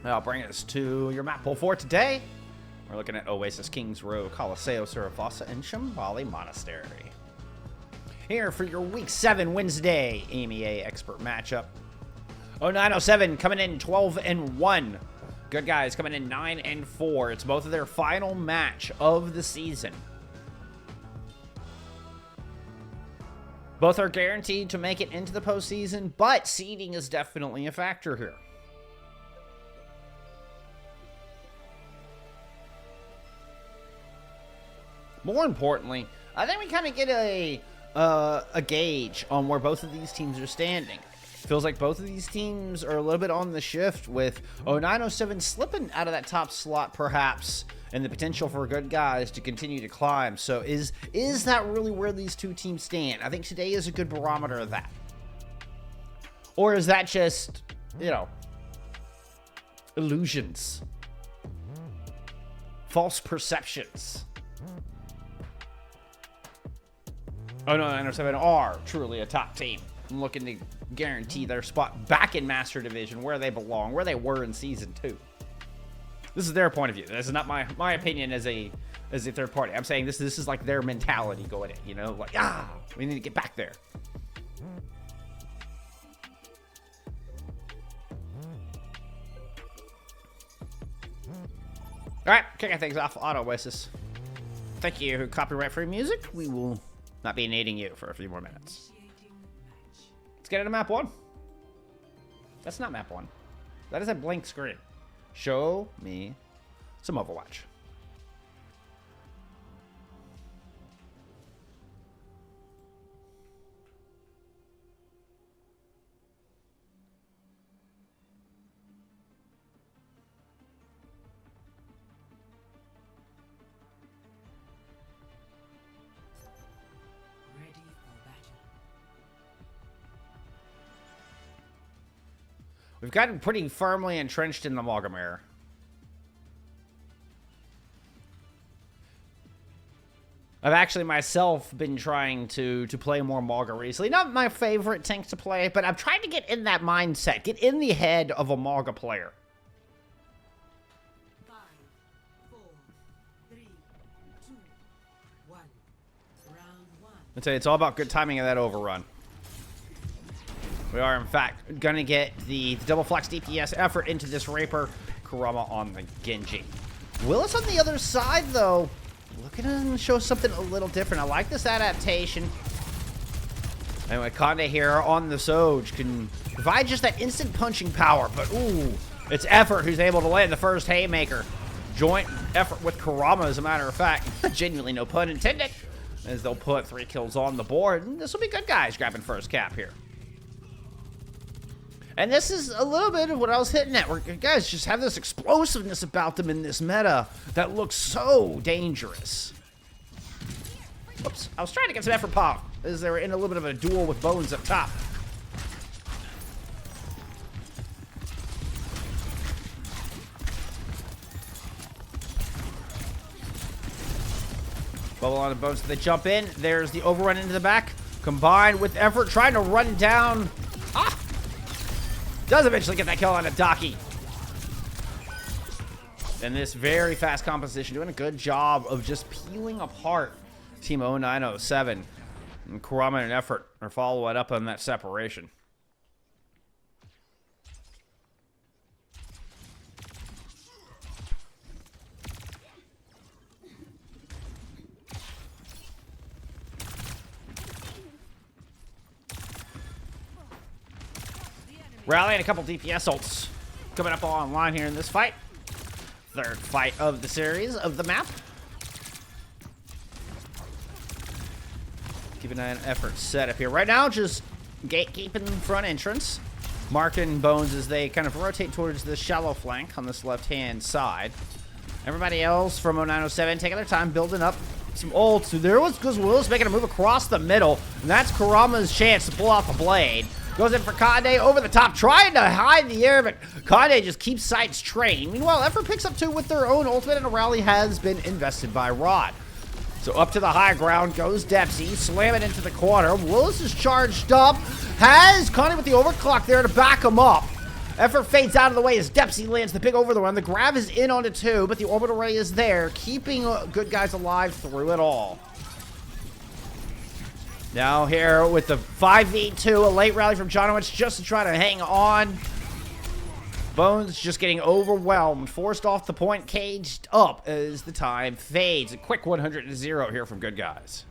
That'll bring us to your map pool for today. We're looking at Oasis, Kings Row, Coliseo, Surafasa, and Shambhala Monastery. Here for your Week 7 Wednesday EMEA expert matchup. 0907 coming in 12-1. Good guys coming in 9-4. It's both of their final match of the season. Both are guaranteed to make it into the postseason, but seeding is definitely a factor here. More importantly, I think we kind of get a gauge on where both of these teams are standing. Feels like both of these teams are a little bit on the shift, with 0907 slipping out of that top slot perhaps, and the potential for good guys to continue to climb. So is that really where these two teams stand? I think today is a good barometer of that. Or is that just, you know, illusions? False perceptions? 0907 are truly a top team, looking to guarantee their spot back in Master Division, where they belong, where they were in Season 2. This is their point of view. This is not my opinion as a third party. I'm saying this is like their mentality going in, you know, like, we need to get back there. All right, kicking things off, Auto Oasis. Thank you, copyright-free music. We will not be needing you for a few more minutes. Let's get into map 1. That's not map 1. That is a blank screen. Show me some Overwatch. We've gotten pretty firmly entrenched in the Malgamere. I've actually myself been trying to play more Malga recently. Not my favorite tank to play, but I'm trying to get in that mindset. Get in the head of a Malga player. 5, 4, 3, 2, 1. Round 1. I'd say it's all about good timing of that overrun. We are, in fact, going to get the double flex DPS effort into this Raper. Kurama on the Genji. Willis on the other side, though, looking to show something a little different. I like this adaptation. Anyway, Conde here on the Soj can provide just that instant punching power, but ooh, it's Effort who's able to land the first haymaker. Joint effort with Kurama, as a matter of fact. Genuinely, no pun intended, as they'll put 3 kills on the board. And this will be good guys grabbing first cap here. And this is a little bit of what I was hitting at, where guys just have this explosiveness about them in this meta that looks so dangerous. Oops, I was trying to get some effort pop, as they were in a little bit of a duel with Bones up top. Bubble on the Bones, they jump in. There's the overrun into the back, combined with Effort trying to run down. Does eventually get that kill on a Daki. And this very fast composition doing a good job of just peeling apart Team 0907. And Kurama and Effort are following up on that separation. Rallying a couple DPS ults coming up online here in this fight. Third fight of the series of the map. Keep an eye on Effort set up here. Right now, just gatekeeping front entrance. Marking Bones as they kind of rotate towards the shallow flank on this left-hand side. Everybody else from 0907 taking their time building up some ults. There goes Willis making a move across the middle. And that's Kurama's chance to pull off a blade. Goes in for Conde over the top, trying to hide the air, but Conde just keeps sights trained. Meanwhile, Effort picks up 2 with their own ultimate, and a rally has been invested by Rod. So up to the high ground goes Depsy, slam it into the corner. Willis is charged up, has Conde with the overclock there to back him up. Effort fades out of the way as Depsy lands the big over the run. The grab is in onto 2, but the orbital ray is there, keeping good guys alive through it all. Now here with the 5v2, a late rally from Jonowitz just to try to hang on. Bones just getting overwhelmed, forced off the point, caged up as the time fades. A quick 100-0 here from good guys.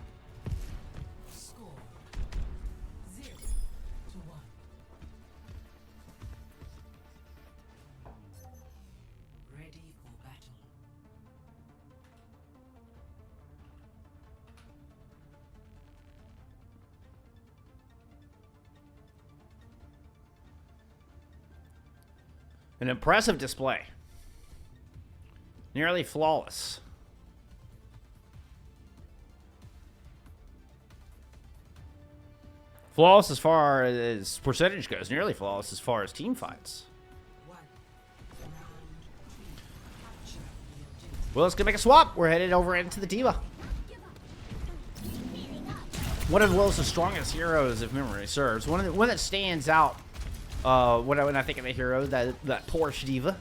Score 0-1. Ready for battle. An impressive display. Nearly flawless. Flawless as far as percentage goes. Nearly flawless as far as team fights. Well, let's go make a swap. We're headed over into the Diva. One of Will's strongest heroes, if memory serves. One that stands out when I think of a hero, that Porsche Diva.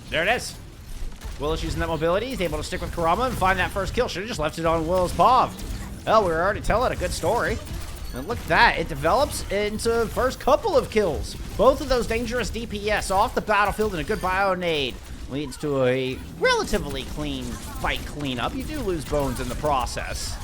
There it is. Willis using that mobility. He's able to stick with Kurama and find that first kill. Should have just left it on Will's paw. Well, we were already telling a good story. And look at that. It develops into first couple of kills. Both of those dangerous DPS off the battlefield and a good bio nade. Leads to a relatively clean fight cleanup. You do lose bones in the process.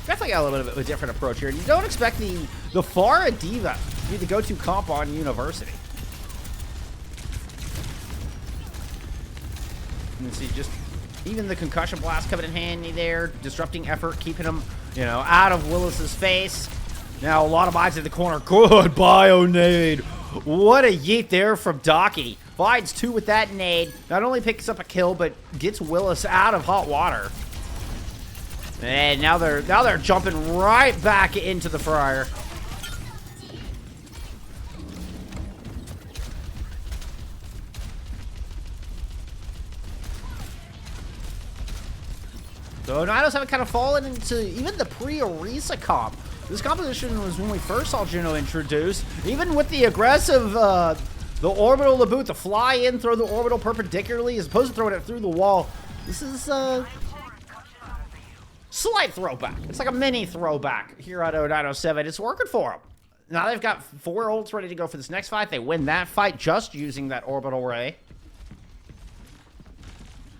Definitely got a little bit of a different approach here. You don't expect the Pharah Diva to be the go-to comp on University. You can see just even the concussion blast coming in handy there, disrupting effort, keeping him, you know, out of Willis's face. Now a lot of eyes in the corner. Good bio nade. What a yeet there from Docky. Finds 2 with that nade. Not only picks up a kill, but gets Willis out of hot water. And now they're jumping right back into the fryer. So Nidos haven't kind of fallen into even the pre-Orisa comp. This composition was when we first saw Juno introduced. Even with the aggressive, the orbital Laboot to fly in, throw the orbital perpendicularly as opposed to throwing it through the wall. This is slight throwback. It's like a mini throwback here at 0907. It's working for them. Now they've got 4 ults ready to go for this next fight. They win that fight just using that orbital ray.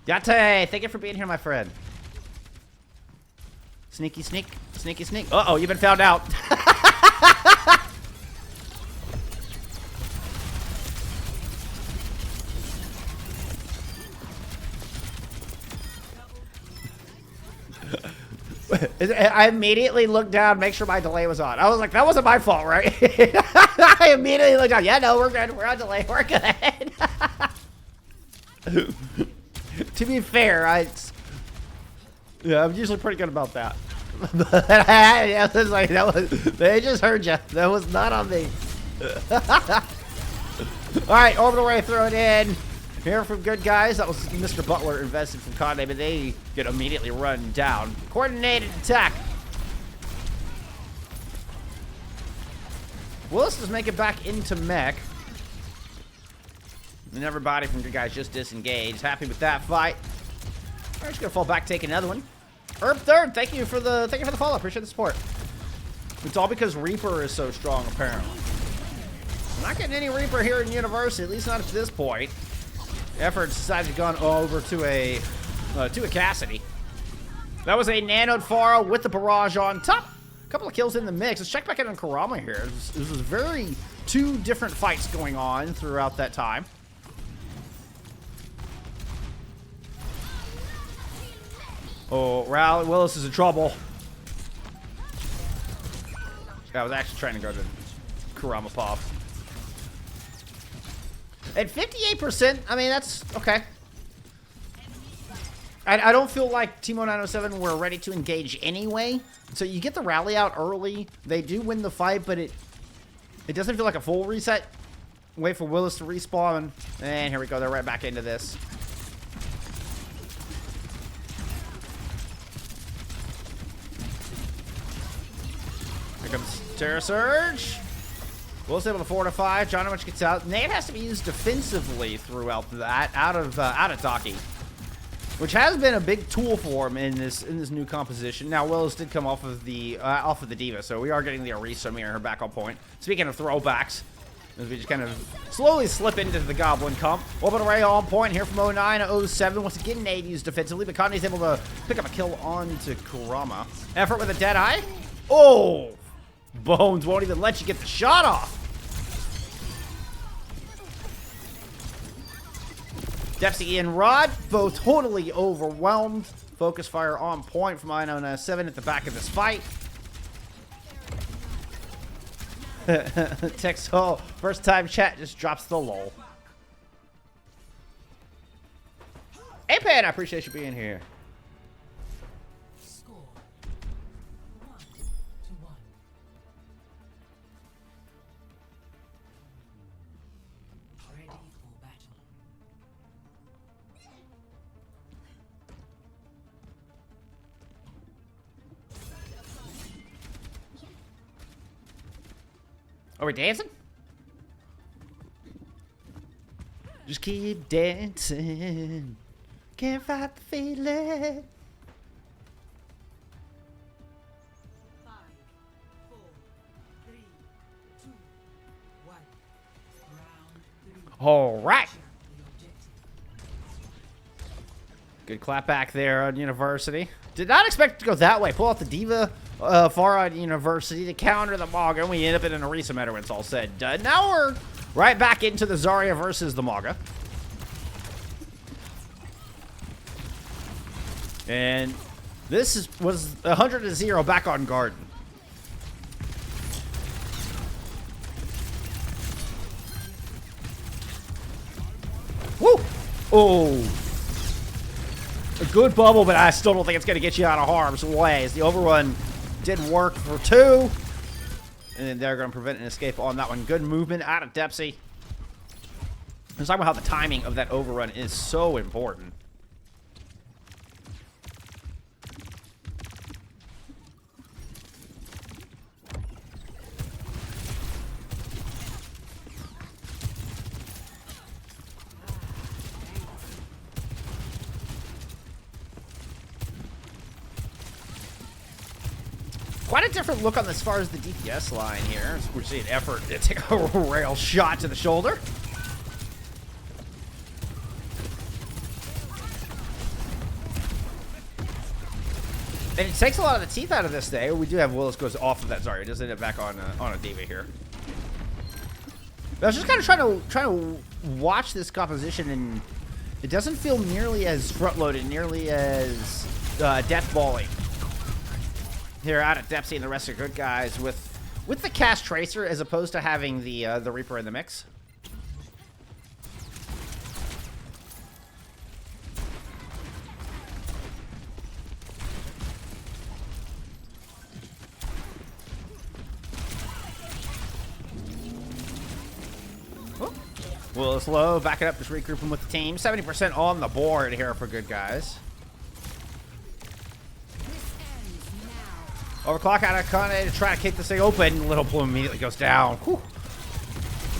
Yate, thank you for being here, my friend. Sneaky sneak, sneaky sneak. Uh-oh, you've been found out. I immediately looked down, make sure my delay was on. I was like, that wasn't my fault, right? I immediately looked down. Yeah, no, we're good. We're on delay. We're good. To be fair, I'm usually pretty good about that. But I was like, they just heard you. That was not on me. All right, orbital ray thrown in. Here from good guys. That was Mr. Butler invested from Conde, but they get immediately run down. Coordinated attack. Willis does make it back into mech. And everybody from good guys just disengaged. Happy with that fight. We're just gonna fall back, take another one. Herb third, thank you for the follow. Appreciate the support. It's all because Reaper is so strong, apparently. We're not getting any Reaper here in University, at least not at this point. Efforts decided to go over to a Cassidy. That was a nanoed Pharah with the barrage on top. A couple of kills in the mix. Let's check back in on Kurama here. It was very 2 different fights going on throughout that time. Oh, Rally Willis is in trouble. I was actually trying to go to Kurama Pop. At 58%, I mean, that's okay. I don't feel like Team 0907 were ready to engage anyway. So you get the rally out early. They do win the fight, but it doesn't feel like a full reset. Wait for Willis to respawn. And here we go. They're right back into this. Here comes Terror Surge. Willis able to fortify. Jonovich gets out. Nade has to be used defensively throughout that, out of Taki, which has been a big tool for him in this new composition. Now Willis did come off of the Diva, so we are getting the Orisa mirror her back on point. Speaking of throwbacks, as we just kind of slowly slip into the Goblin comp. Open Array on point here from 09 to 07. Once again, Nade used defensively, but Kanye's able to pick up a kill onto Kurama. Effort with a Deadeye. Oh! Bones won't even let you get the shot off. Dempsey and Rod, both totally overwhelmed. Focus fire on point from Iona 7 at the back of this fight. Text, oh, first time chat just drops the lol. Hey, Pan, I appreciate you being here. Score 1-1. Ready for battle. Are we dancing? Just keep dancing. Can't fight the feeling. 5, 4, 3, 2, 1. Round 3. All right. The objective. Good clap back there on University. Did not expect it to go that way. Pull out the Diva far on University to counter the Maga, and we end up in an Orisa meta when it's all said and done. Now we're right back into the Zarya versus the Maga. And this was 100-0 back on Garden. Woo! Oh. A good bubble, but I still don't think it's going to get you out of harm's way, as the overrun did work for 2. And then they're going to prevent an escape on that one. Good movement out of Dempsey. Let's talk about how the timing of that overrun is so important. Quite a different look on as far as the DPS line here. We're seeing effort to take a rail shot to the shoulder. And it takes a lot of the teeth out of this day. We do have Willis goes off of that Zarya. It does end up back on a Diva here. But I was just kind of trying to watch this composition, and it doesn't feel nearly as front-loaded, nearly as death-balling. Here out at Dempsey and the rest are good guys with the cast Tracer as opposed to having the Reaper in the mix. Oh. Willis low, back it up, just regrouping with the team. 70% on the board here for good guys. Overclock out of Kane to try to kick this thing open. Little Plume immediately goes down. Whew.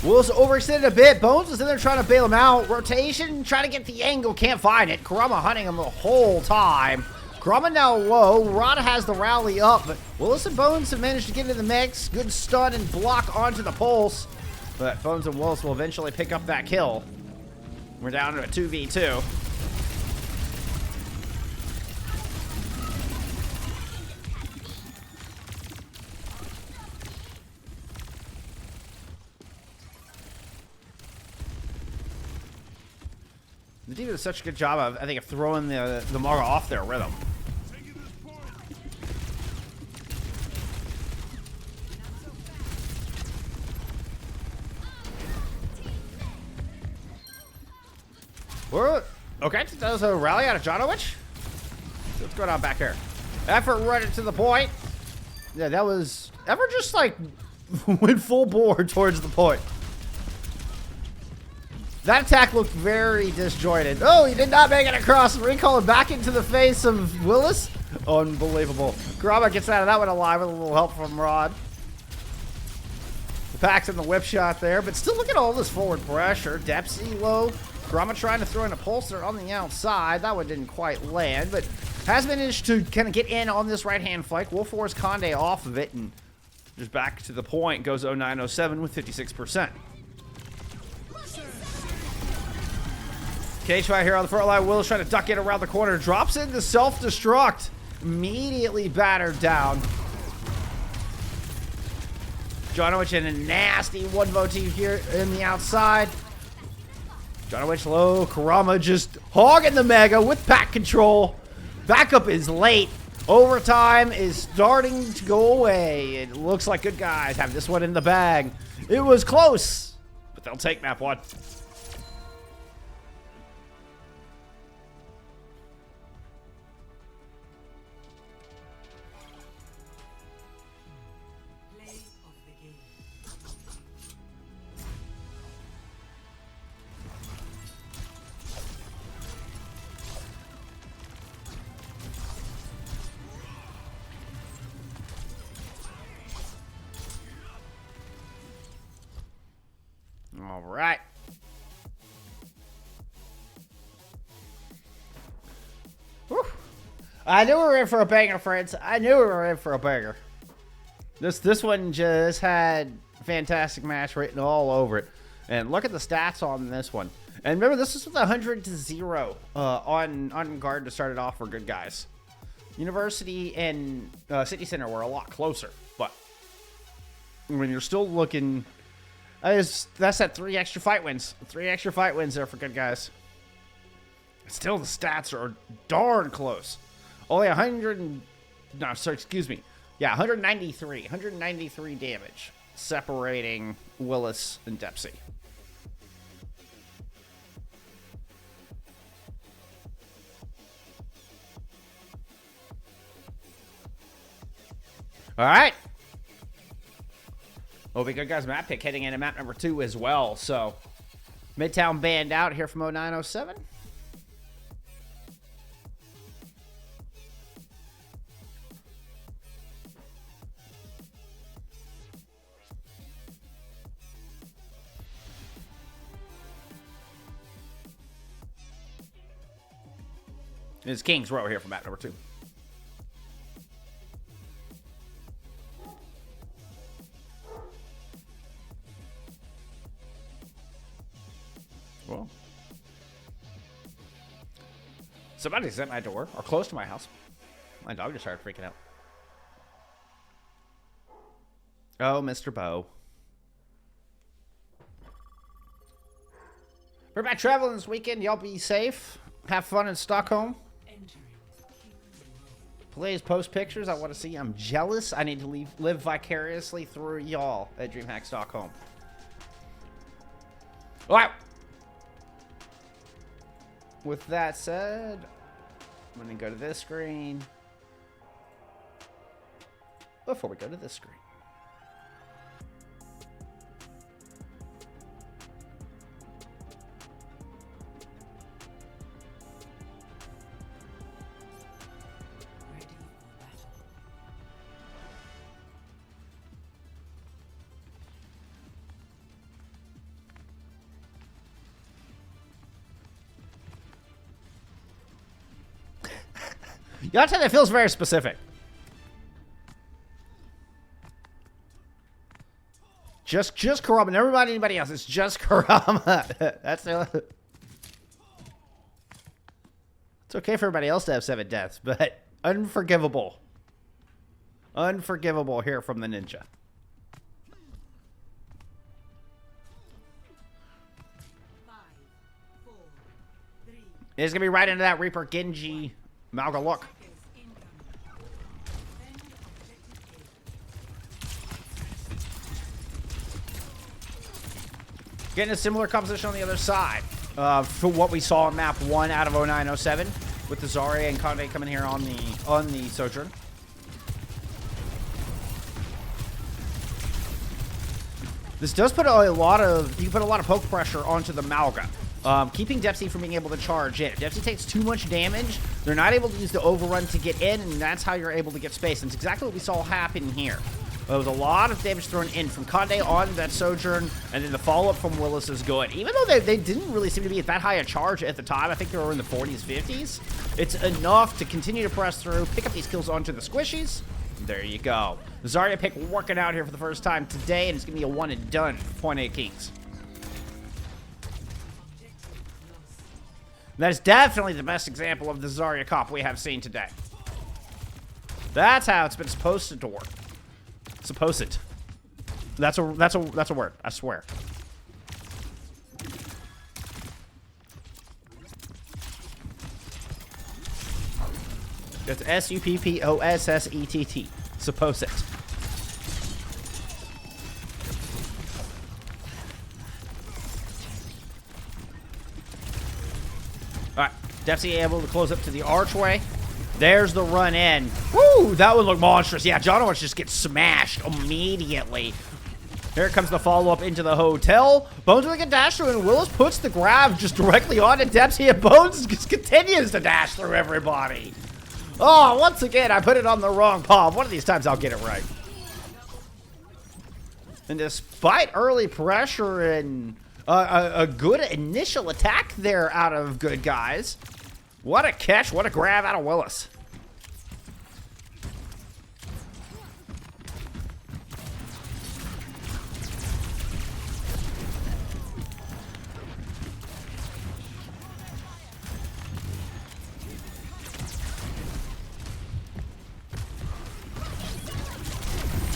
Willis overextended a bit. Bones is in there trying to bail him out. Rotation, trying to get the angle. Can't find it. Kurama hunting him the whole time. Kurama now low. Rada has the rally up, but Willis and Bones have managed to get into the mix. Good stun and block onto the pulse. But Bones and Willis will eventually pick up that kill. We're down to a 2v2. The team does such a good job of, I think, of throwing the Mara off their rhythm. We're okay. That was a rally out of Jonovich. What's going on back here? Effort running to the point. Yeah, that was Effort just like went full bore towards the point. That attack looked very disjointed. Oh, he did not make it across. Recall back into the face of Willis. Unbelievable. Kurama gets out of that one alive with a little help from Rod. The Pack's in the whip shot there, but still look at all this forward pressure. Depsy low. Kurama trying to throw in a pulsar on the outside. That one didn't quite land, but has managed to kind of get in on this right-hand flank. Will force Conde off of it, and just back to the point goes 0907 with 56%. Cage fight here on the front line. Will's trying to duck in around the corner. Drops into self-destruct. Immediately battered down. Jonowich in a nasty one motif here in the outside. Jonowich low. Kurama just hogging the mega with pack control. Backup is late. Overtime is starting to go away. It looks like good guys have this one in the bag. It was close, but they'll take map one. Play of the game. All right. Whew. I knew we were in for a banger, friends. I knew we were in for a banger. This one just had fantastic match written all over it. And look at the stats on this one. And remember, this is with 100-0 on guard to start it off for good guys. University and City Center were a lot closer, but when you're still looking, that's that 3 extra fight wins. 3 extra fight wins there for good guys. Still, the stats are darn close. Only 193 damage separating Willis and Depsy. All right. Will be good guys map pick heading into map number 2 as well. So Midtown banned out here from 0907. It's King's Row here from map number 2. Well, somebody's at my door or close to my house. My dog just started freaking out. Oh, Mr. Bo. We're back traveling this weekend. Y'all be safe. Have fun in Stockholm. Please post pictures. I want to see. I'm jealous. I need to live vicariously through y'all at DreamHack Stockholm. All right. With that said, I'm going to go to this screen. Before we go to this screen. Ready for battle. You gotta tell that feels very specific. Just Kurama. Never mind anybody else. It's just Kurama. That's the. It's okay for everybody else to have 7 deaths, but unforgivable. Unforgivable here from the ninja. It's gonna be right into that Reaper Genji Malga look. Getting a similar composition on the other side for what we saw in map 1 out of 0907 with the Zarya and Conde coming here on the Sojourn. This does put a lot of, you can put a lot of poke pressure onto the Malga. Keeping Depsy from being able to charge in. If Depsy takes too much damage, they're not able to use the overrun to get in, and that's how you're able to get space. And it's exactly what we saw happen here. There was a lot of damage thrown in from Conde on that Sojourn, and then the follow-up from Willis is good. Even though they didn't really seem to be at that high a charge at the time, I think they were in the 40s, 50s, it's enough to continue to press through, pick up these kills onto the squishies. There you go. The Zarya pick working out here for the first time today, and it's going to be a one and done Point 8 Kings. That is definitely the best example of the Zarya comp we have seen today. That's how it's been supposed to work. Supposed. That's a word, I swear. It's S-U-P-P-O-S-S-E-T-T. Supposed. Alright, Depsy able to close up to the archway. There's the run in. Woo! That one looked monstrous. Yeah, Jonowitz just gets smashed immediately. Here comes the follow-up into the hotel. Bones with a good dash through, and Willis puts the grab just directly onto Depsy, and Bones just continues to dash through everybody. Oh, once again, I put it on the wrong palm. One of these times I'll get it right. And despite early pressure and a good initial attack there out of good guys, what a catch, what a grab out of Willis.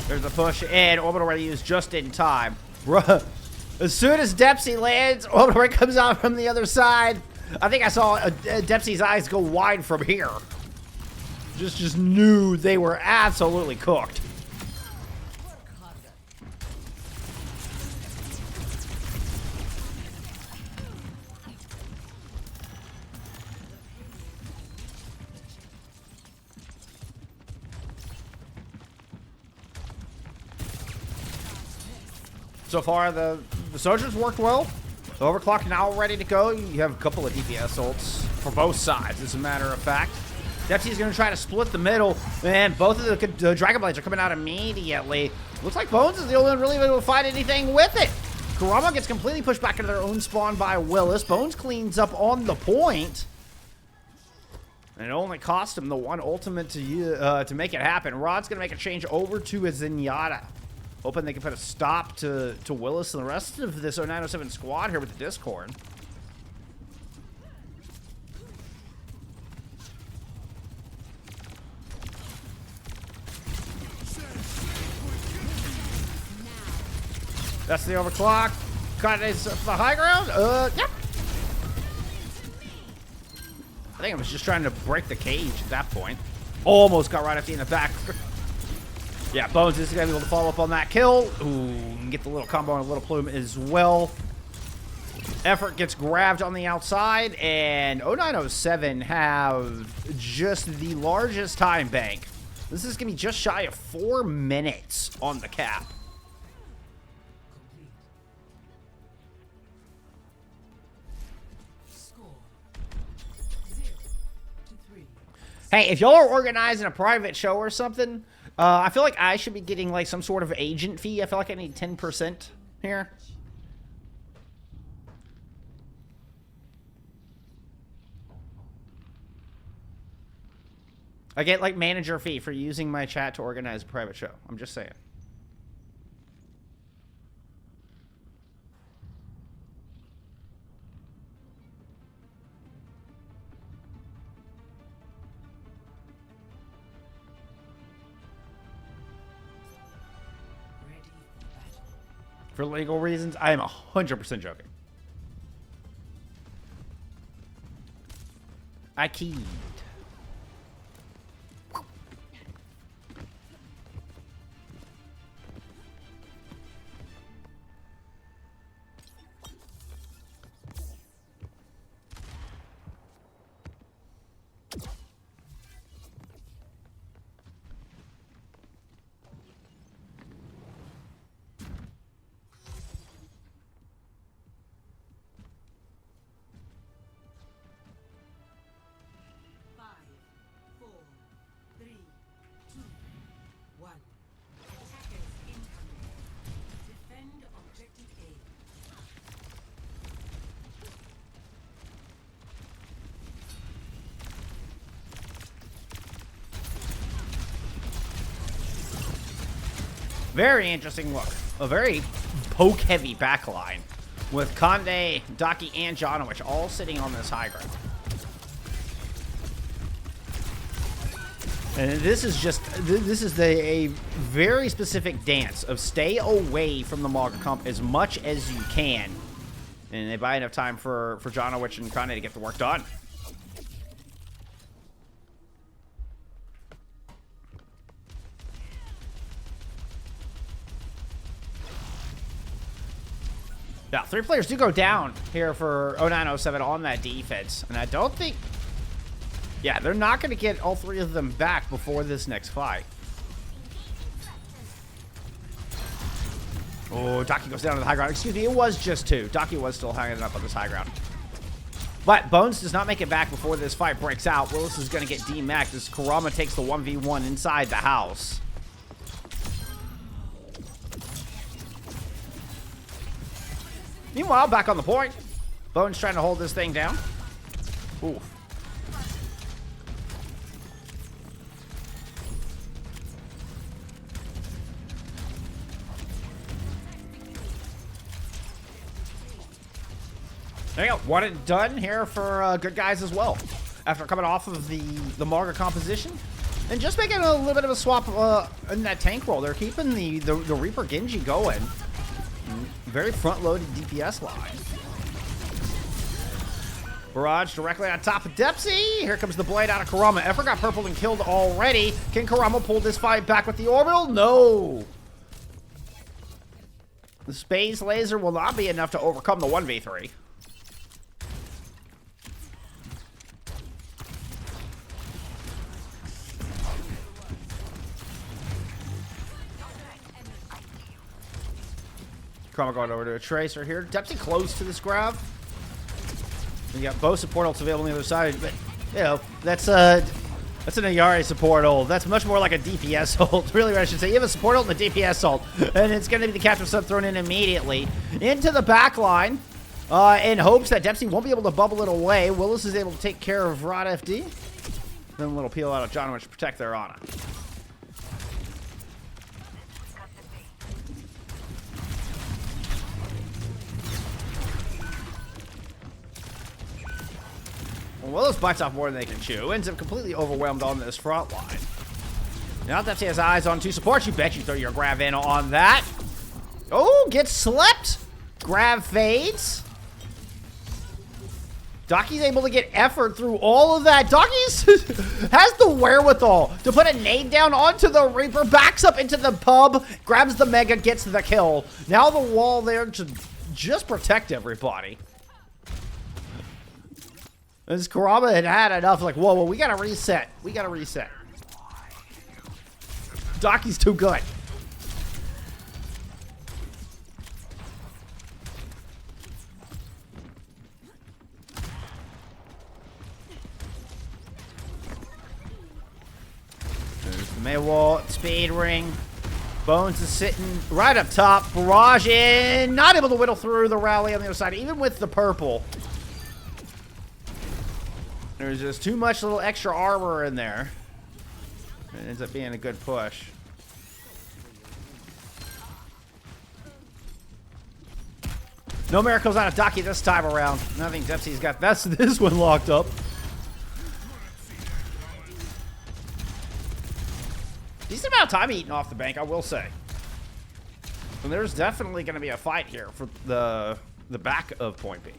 There's a push in. Orbital ready used just in time. As soon as Depsy lands, Orbital ready comes out from the other side. I think I saw Depsy's eyes go wide from here. Just knew they were absolutely cooked. So far, the Sojourn's worked well. The overclock now ready to go. You have a couple of DPS ults for both sides, as a matter of fact. Depsy's going to try to split the middle, and both of the Dragon Blades are coming out immediately. Looks like Bones is the only one really able to find anything with it. Kurama gets completely pushed back into their own spawn by Willis. Bones cleans up on the point. And it only cost him the one ultimate to make it happen. Rod's going to make a change over to a Zenyatta. Hoping they can put a stop to Willis and the rest of this 0907 squad here with the Discord. That's the overclock. Cut is the high ground. Yep. I think I was just trying to break the cage at that point. Almost got right up in the back. Yeah, Bones is going to be able to follow up on that kill. Ooh, get the little combo on a little plume as well. Effort gets grabbed on the outside, and 0907 have just the largest time bank. This is going to be just shy of 4 minutes on the cap. Hey, if y'all are organizing a private show or something, I feel like I should be getting like some sort of agent fee. I feel like I need 10% here. I get like manager fee for using my chat to organize a private show. I'm just saying. For legal reasons, I am 100% joking. I keyed. Very interesting look. A very poke-heavy backline with Conde, Daki, and Jonowich all sitting on this high ground. And this is a very specific dance of stay away from the Mauga comp as much as you can. And they buy enough time for Jonowich and Conde to get the work done. Yeah, 3 players do go down here for 0907 on that defense. And I don't think... Yeah, they're not going to get all 3 of them back before this next fight. Oh, Daki goes down to the high ground. Excuse me, it was just 2. Daki was still hanging up on this high ground. But Bones does not make it back before this fight breaks out. Willis is going to get demacked as Kurama takes the 1v1 inside the house. Meanwhile, back on the point. Bones trying to hold this thing down. Ooh. There you go. One and done here for good guys as well. After coming off of the Mauga composition. And just making a little bit of a swap in that tank role. They're keeping the Reaper Genji going. Very front-loaded DPS line. Barrage directly on top of Depsy. Here comes the blade out of Kurama. Effer got purple and killed already. Can Kurama pull this fight back with the orbital? No. The space laser will not be enough to overcome the 1v3. Kurama going over to a Tracer here. Depsy close to this grab. You got both support ults available on the other side, but you know that's an Ayari support ult. That's much more like a DPS ult. Really, what I should say. You have a support ult and a DPS ult, and it's going to be the capture sub thrown in immediately into the back line in hopes that Depsy won't be able to bubble it away. Willis is able to take care of Rod FD. Then a little peel out of Jonowich to protect their Ana. Well, Willis bites off more than they can chew. Ends up completely overwhelmed on this front line. Now Depsy has eyes on 2 supports. You bet you throw your grab in on that. Oh, gets slept. Grab fades. Daki's able to get effort through all of that. Daki's has the wherewithal to put a nade down onto the Reaper, backs up into the pub, grabs the Mega, gets the kill. Now the wall there to just protect everybody. As Kurama had enough, like, whoa, we gotta reset. We gotta reset. Daki's too good. There's the Maywall, speed ring. Bones is sitting right up top. Barrage in. Not able to whittle through the rally on the other side, even with the purple. There's just too much little extra armor in there. It ends up being a good push. No miracles out of Daki this time around. I think Depsy's got this one locked up. Decent amount of time eating off the bank, I will say. And there's definitely going to be a fight here for the back of Point B.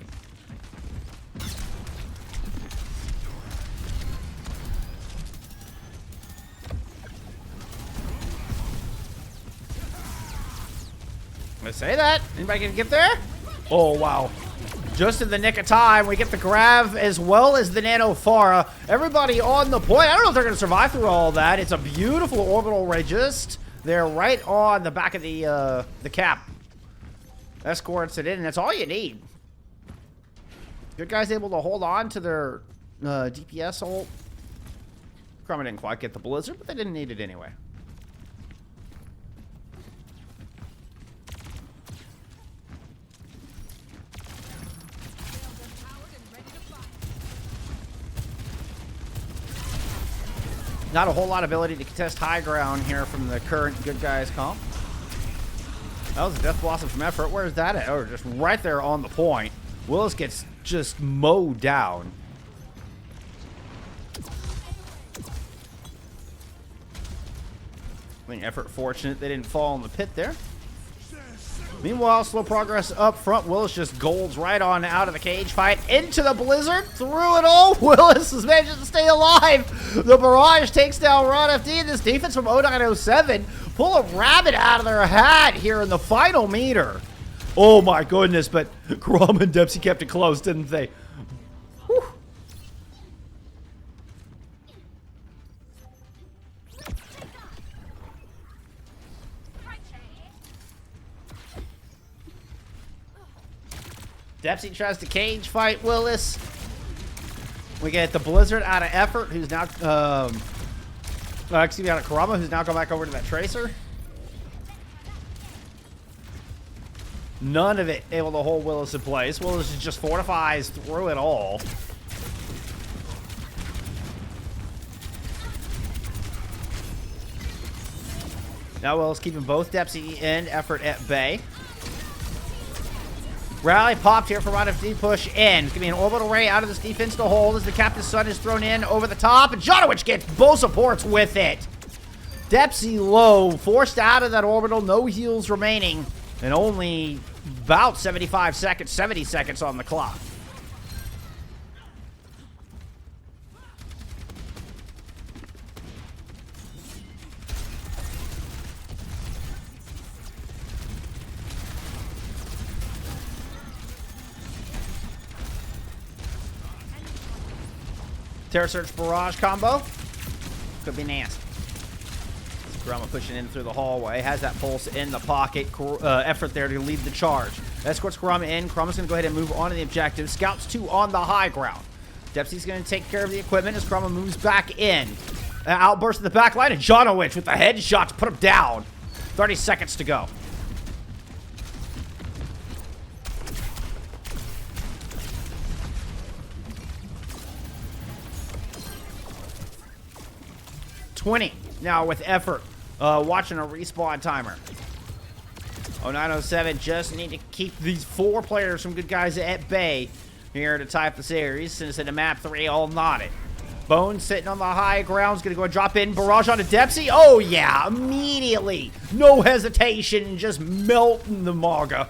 I'm gonna say that. Anybody gonna get there? Oh, wow. Just in the nick of time, we get the grab as well as the Nano Pharah. Everybody on the point. I don't know if they're gonna survive through all that. It's a beautiful orbital ray just there right on the back of the cap. Escorts it in, and that's all you need. Good guys able to hold on to their DPS ult. Kurama didn't quite get the blizzard, but they didn't need it anyway. Not a whole lot of ability to contest high ground here from the current good guys comp. That was a Death Blossom from Effort. Where's that at? Oh, just right there on the point. Willis gets just mowed down. I mean, Effort fortunate they didn't fall in the pit there. Meanwhile, slow progress up front. Willis just golds right on out of the cage fight into the blizzard. Through it all, Willis is managing to stay alive. The barrage takes down Ron FD. This defense from 0907 pull a rabbit out of their hat here in the final meter. Oh my goodness, but Grom and Dempsey kept it close, didn't they? Whew. Dempsey tries to cage fight Willis. We get the Blizzard out of Effort, who's now, excuse me, out of Kurama, who's now going back over to that Tracer. None of it able to hold Willis in place. Willis just fortifies through it all. Now Willis keeping both Dempsey and Effort at bay. Rally popped here for RFD push in. It's going to be an orbital ray out of this defense to hold as the Captain's Son is thrown in over the top. And Jonowich gets both supports with it. Dempsey low, forced out of that orbital. No heals remaining. And only about 75 seconds, 70 seconds on the clock. Terror Surge Barrage combo. Could be nasty. Kurama pushing in through the hallway. Has that pulse in the pocket. Effort there to lead the charge. Escorts Kurama in. Kurama's going to go ahead and move on to the objective. Scouts 2 on the high ground. Dempsey's going to take care of the equipment as Kurama moves back in. Outburst in the back line. And Jonowich with the headshot to put him down. 30 seconds to go. Now with Effort, watching a respawn timer. 0907 just need to keep these 4 players from Good Guys at bay here to tie up the series. Since into map 3, all knotted. Bones sitting on the high ground is going to go and drop in. Barrage onto Dempsey. Oh yeah, immediately. No hesitation, just melting the Maga.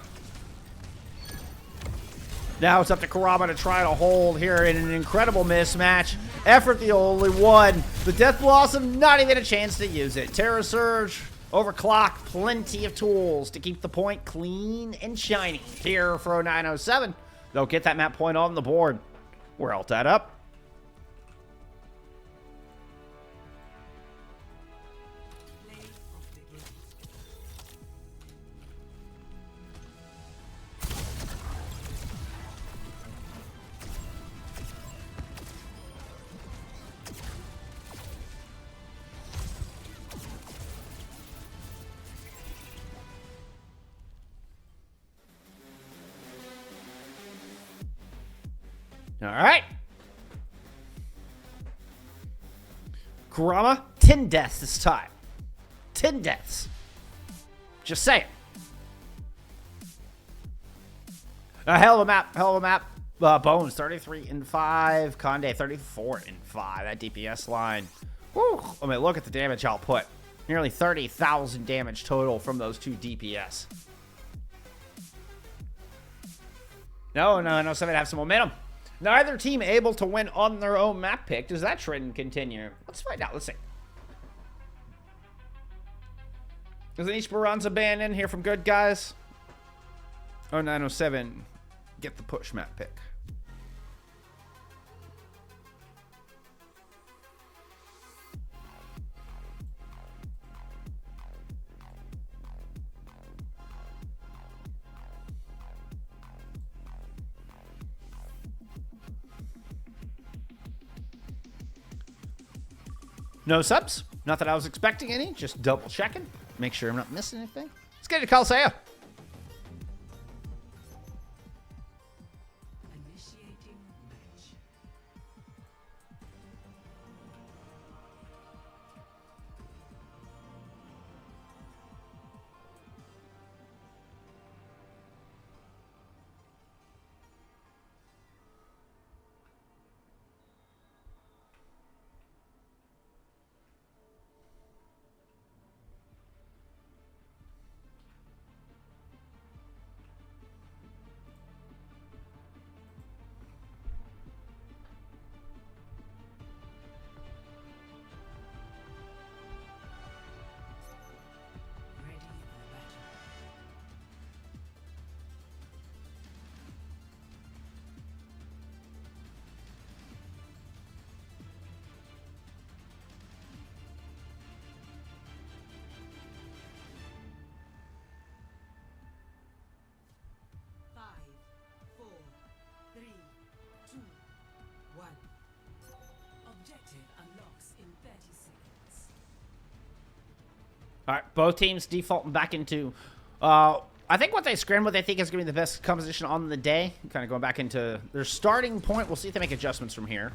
Now it's up to Kurama to try to hold here in an incredible mismatch. Effort the only one. The Death Blossom, not even a chance to use it. Terror Surge, overclock, plenty of tools to keep the point clean and shiny here for 0907. They'll get that map point on the board. We're all tied up. All right. Kurama, 10 deaths this time. 10 deaths. Just saying. A hell of a map. Hell of a map. Bones, 33-5. Conde, 34-5. That DPS line. Whew. I mean, look at the damage output. Nearly 30,000 damage total from those 2 DPS. No, 7 have some momentum. Neither team able to win on their own map pick. Does that trend continue? Let's find out. Let's see. Is an Esperanza band in here from Good Guys? 0907. Get the push map pick. No subs. Not that I was expecting any. Just double checking. Make sure I'm not missing anything. Let's get to Caliseo. Initiating match. All right, both teams defaulting back into. I think what they scramble, they think is going to be the best composition on the day. Kind of going back into their starting point. We'll see if they make adjustments from here.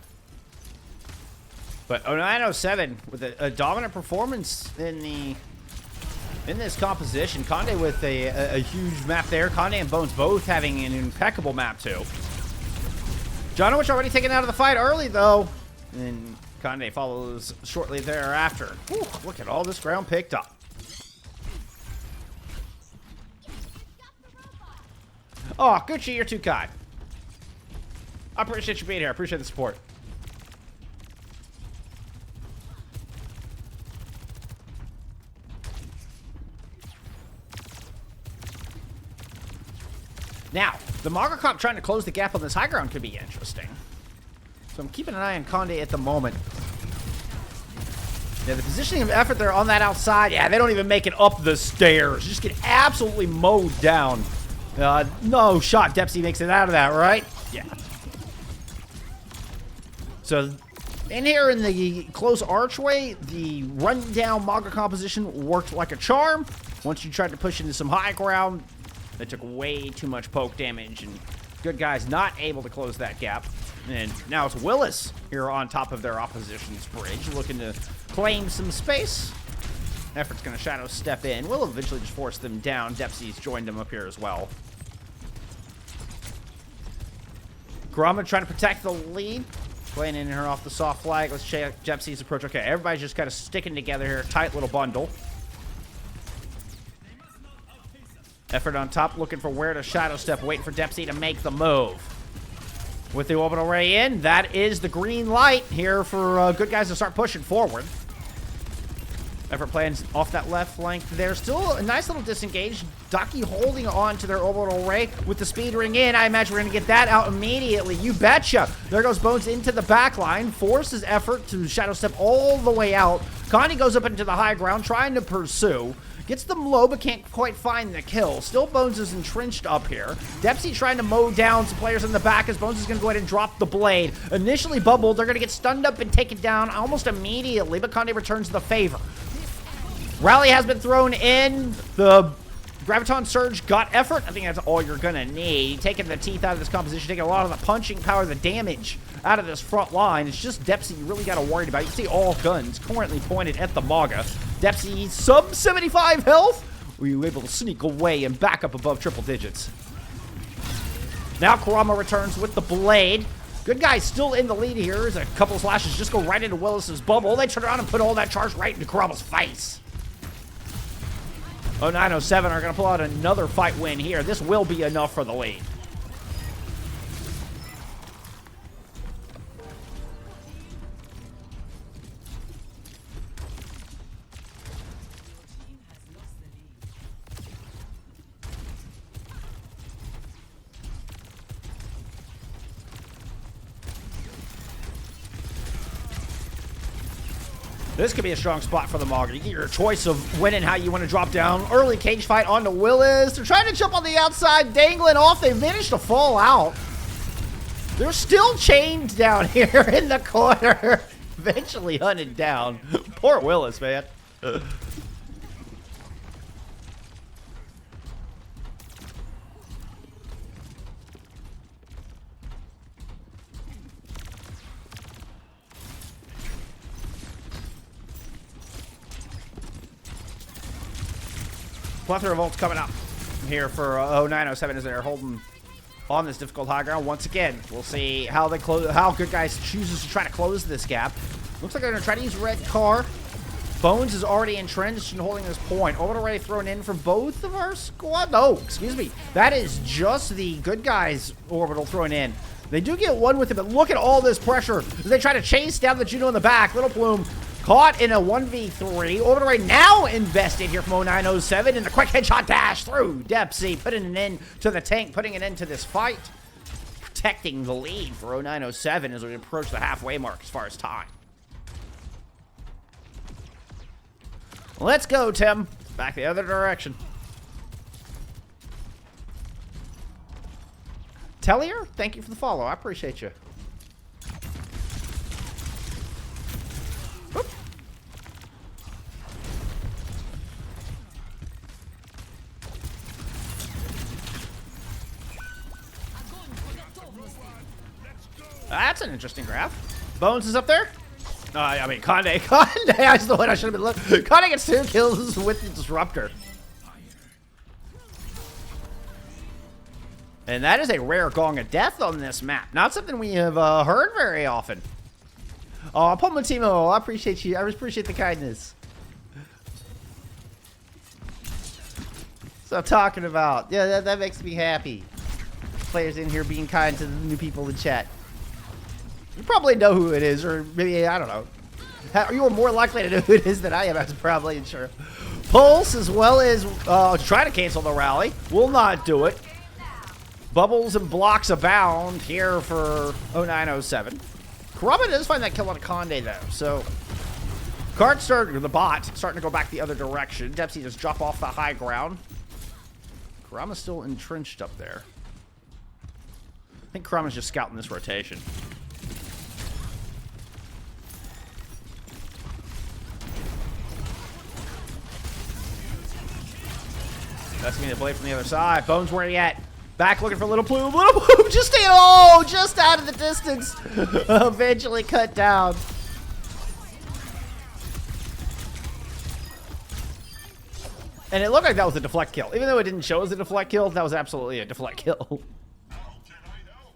But 0907 with a dominant performance in this composition. Conde with a huge map there. Conde and Bones both having an impeccable map too. Jonowich already taken out of the fight early though, and Conde follows shortly thereafter. Whew, look at all this ground picked up. Oh, Gucci, you're too kind. I appreciate you being here. I appreciate the support. Now, the Maga Comp trying to close the gap on this high ground could be interesting. So I'm keeping an eye on Conde at the moment. Yeah, the positioning of effort there on that outside, yeah, they don't even make it up the stairs. Just get absolutely mowed down. No shot. Depsy makes it out of that, right? Yeah. So, in here in the close archway, the run-down Maga composition worked like a charm. Once you tried to push into some high ground, they took way too much poke damage, and good guys not able to close that gap. And now it's Willis here on top of their opposition's bridge, looking to claim some space. Effort's going to shadow step in. Will eventually just force them down. Depsy's joined them up here as well. Grumman trying to protect the lead. Playing in here off the soft flag. Let's check Depsy's approach. Okay, everybody's just kind of sticking together here. Tight little bundle. Effort on top, looking for where to shadow step, waiting for Depsy to make the move. With the orbital ray in, that is the green light here for good guys to start pushing forward. Effort plans off that left flank there. Still a nice little disengage. Ducky holding on to their orbital ray with the speed ring in. I imagine we're going to get that out immediately. You betcha. There goes Bones into the back line. Forces Effort to shadow step all the way out. Connie goes up into the high ground trying to pursue. Gets them low, but can't quite find the kill. Still, Bones is entrenched up here. Depsy trying to mow down some players in the back as Bones is going to go ahead and drop the blade. Initially bubbled. They're going to get stunned up and taken down almost immediately, but Conde returns the favor. Rally has been thrown in. The Graviton Surge got Effort. I think that's all you're going to need. Taking the teeth out of this composition, taking a lot of the punching power, the damage out of this front line. It's just Depsy you really got to worry about. You see all guns currently pointed at the Maga. Depsy sub 75 health. Were you able to sneak away and back up above triple digits? Now Kurama returns with the blade. Good guy still in the lead here as a couple of slashes just go right into Willis's bubble. They turn around and put all that charge right into Kurama's face. 0907 are going to pull out another fight win here. This will be enough for the lead. This could be a strong spot for the Maga. You get your choice of when and how you want to drop down. Early cage fight onto Willis. They're trying to jump on the outside, dangling off. They managed to fall out. They're still chained down here in the corner. Eventually hunted down. Poor Willis, man. Plethora of ults coming up here for 0907 as they're holding on this difficult high ground. Once again, we'll see how they close, how Good Guys chooses to try to close this gap. Looks like they're going to try to use red car. Bones is already entrenched and holding this point. Orbital already thrown in for both of our squad. No, excuse me. That is just the Good Guys orbital thrown in. They do get one with it, but look at all this pressure as they try to chase down the Juno in the back. Little Plume caught in a 1v3. Orbital right now invested here from 0907 in the quick headshot dash through Depsy, putting an end to the tank, putting an end to this fight. Protecting the lead for 0907 as we approach the halfway mark as far as time. Let's go, Tim. Back the other direction. Tellier, thank you for the follow. I appreciate you. That's an interesting grab. Bones is up there. I mean, Conde. Conde, that's the one I should have been looking. Conde gets 2 kills with the Disruptor. And that is a rare Gong of Death on this map. Not something we have heard very often. Oh, Pomatimo, I appreciate you. I appreciate the kindness. That's what I'm talking about. Yeah, that makes me happy. Players in here being kind to the new people in chat. You probably know who it is, or maybe, I don't know. You are more likely to know who it is than I am, I'm probably sure. Pulse, as well as try to cancel the rally. Will not do it. Bubbles and blocks abound here for 0907. Kurama does find that kill on Conde, though, so... the bot, starting to go back the other direction. Depsy just drop off the high ground. Kurama's still entrenched up there. I think Kurama's just scouting this rotation. That's gonna be the blade from the other side. Bones, where are you at? Back looking for Little Plume. Little Plume just staying, just out of the distance. Eventually cut down. And it looked like that was a deflect kill. Even though it didn't show as a deflect kill, that was absolutely a deflect kill.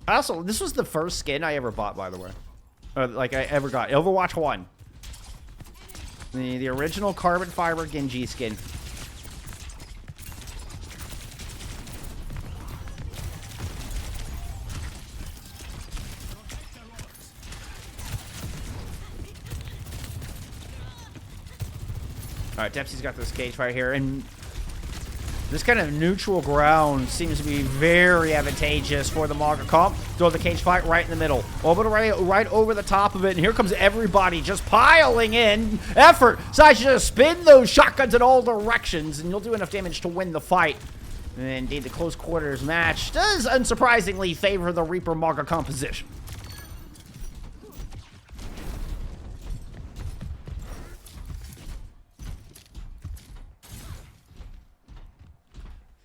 Also, this was the first skin I ever bought, by the way. Like, I ever got. Overwatch 1. The original carbon fiber Genji skin. Alright, Dempsey's got this cage fight here, and this kind of neutral ground seems to be very advantageous for the Mauga comp. Throw the cage fight right in the middle. Orbital right over the top of it, and here comes everybody just piling in. Effort! Decides to just spin those shotguns in all directions, and you'll do enough damage to win the fight. And indeed, the close quarters match does unsurprisingly favor the Reaper Mauga composition.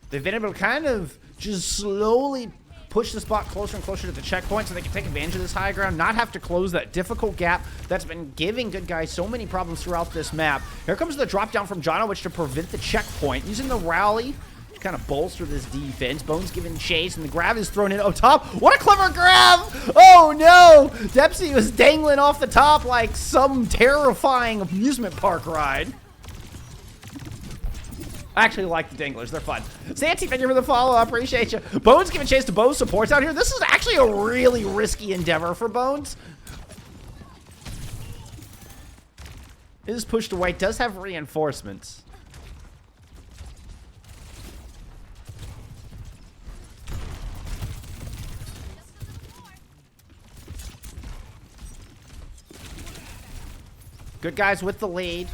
They've been able to kind of just slowly push the spot closer and closer to the checkpoint so they can take advantage of this high ground, not have to close that difficult gap that's been giving good guys so many problems throughout this map. Here comes the drop down from John, which to prevent the checkpoint, using the rally to kind of bolster this defense. Bones giving chase, and the grab is thrown in. Oh, top. What a clever grab! Oh, no! Dempsey was dangling off the top like some terrifying amusement park ride. I actually like the danglers. They're fun. Santi, thank you for the follow. I appreciate you. Bones giving chase to Bones supports out here. This is actually a really risky endeavor for Bones. It is pushed away. Does have reinforcements. Good guys with the lead.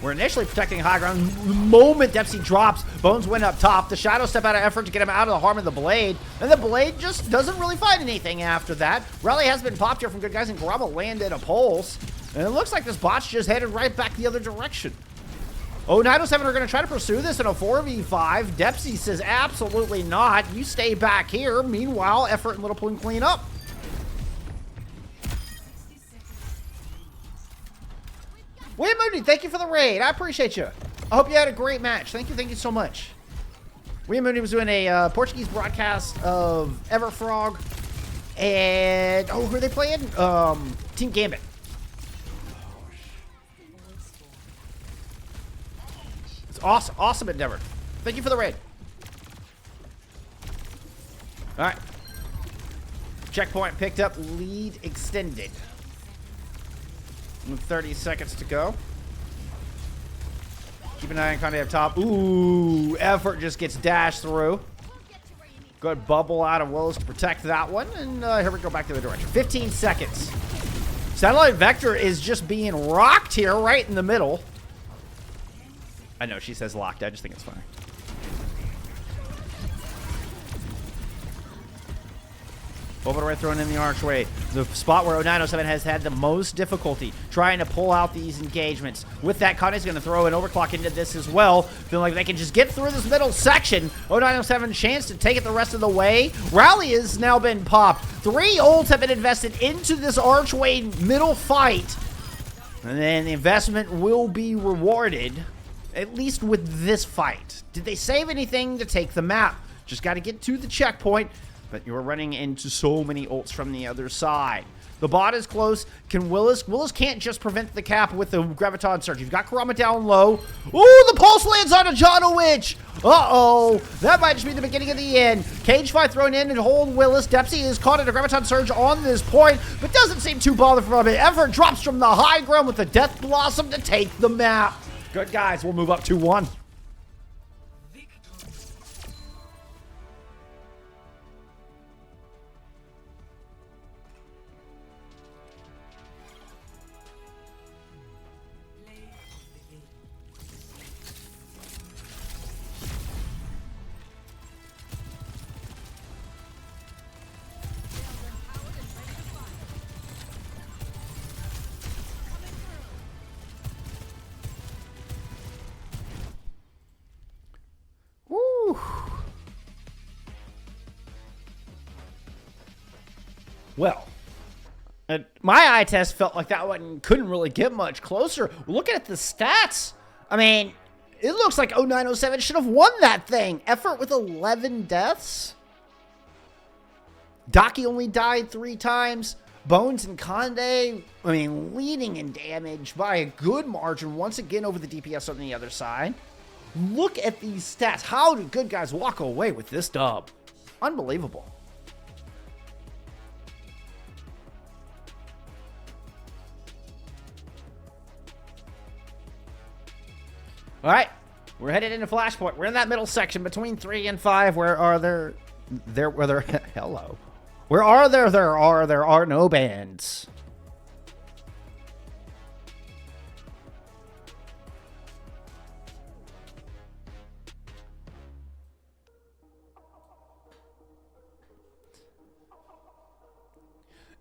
We're initially protecting high ground. The moment Dempsey drops, Bones went up top. The Shadow step out of effort to get him out of the harm of the Blade. And the Blade just doesn't really find anything after that. Rally has been popped here from good guys, and Kurama landed a pulse. And it looks like this bot's just headed right back the other direction. 0907 are going to try to pursue this in a 4v5. Dempsey says absolutely not. You stay back here. Meanwhile, Effort and Little Plume clean up. William Moody, thank you for the raid. I appreciate you. I hope you had a great match. Thank you so much. William Moody was doing a Portuguese broadcast of Everfrog. And, oh, who are they playing? Team Gambit. It's awesome. Awesome endeavor. Thank you for the raid. All right. Checkpoint picked up. Lead extended. 30 seconds to go. Keep an eye on Conde up top. Ooh, Effort just gets dashed through. Good bubble out of Willis to protect that one. And here we go back to the direction. 15 seconds. Satellite Vector is just being rocked here right in the middle. I know she says locked. I just think it's funny. Override thrown in the archway. The spot where 0907 has had the most difficulty trying to pull out these engagements. With that, Conde's going to throw an overclock into this as well. Feeling like they can just get through this middle section. 0907 chance to take it the rest of the way. Rally has now been popped. 3 ults have been invested into this archway middle fight. And then the investment will be rewarded, at least with this fight. Did they save anything to take the map? Just got to get to the checkpoint, but you're running into so many ults from the other side. The bot is close. Can Willis? Willis can't just prevent the cap with the Graviton Surge. You've got Kurama down low. Ooh, the pulse lands on a Janowich. Uh-oh. That might just be the beginning of the end. Cage fight thrown in and hold Willis. Dempsey is caught in a Graviton Surge on this point, but doesn't seem too bothered from it. Effort drops from the high ground with the Death Blossom to take the map. Good guys. We'll move up 2-1. Well, my eye test felt like that one couldn't really get much closer. Looking at the stats, I mean, it looks like 0907 should have won that thing. Effort with 11 deaths. Daki only died 3 times. Bones and Conde, I mean, leading in damage by a good margin once again over the DPS on the other side. Look at these stats. How do good guys walk away with this dub? Unbelievable. All right, we're headed into Flashpoint. We're in that middle section between 3 and 5. Where are there hello. Where are there are no bands.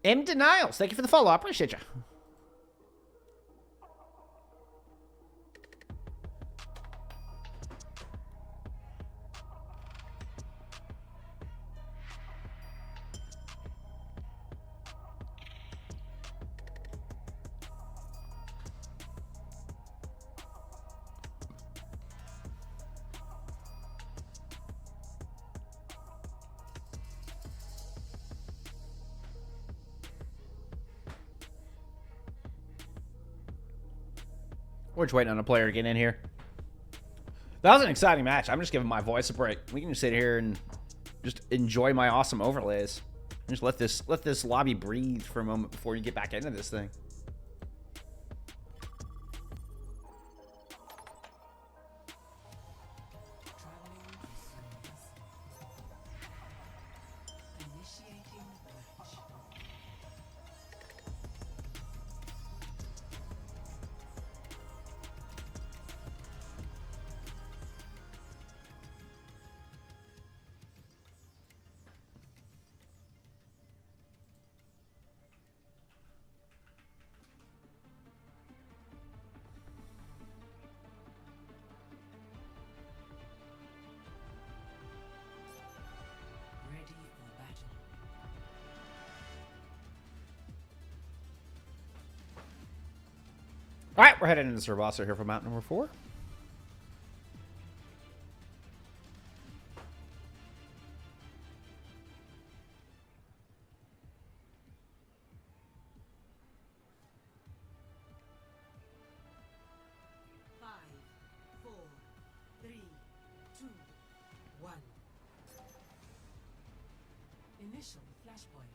M Denials, thank you for the follow. I appreciate you. We're just waiting on a player to get in here. That was an exciting match. I'm just giving my voice a break. We can just sit here and just enjoy my awesome overlays. Just let this lobby breathe for a moment before you get back into this thing. All right, we're heading into Cervasa here for map number 4. Initial flashpoint.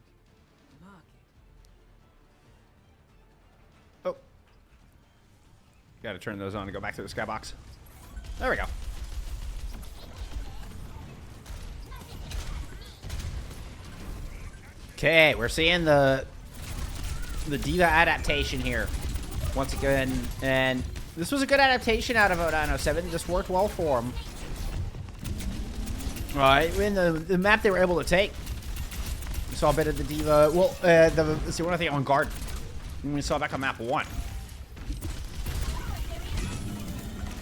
Mark it. Oh. Got to turn those on to go back to the skybox. There we go. Okay, we're seeing the D.Va adaptation here once again, and this was a good adaptation out of 0907. This worked well for him. All right, in the map they were able to take, we saw a bit of the D.Va. Well, let's see, what I think on guard. We saw back on map 1.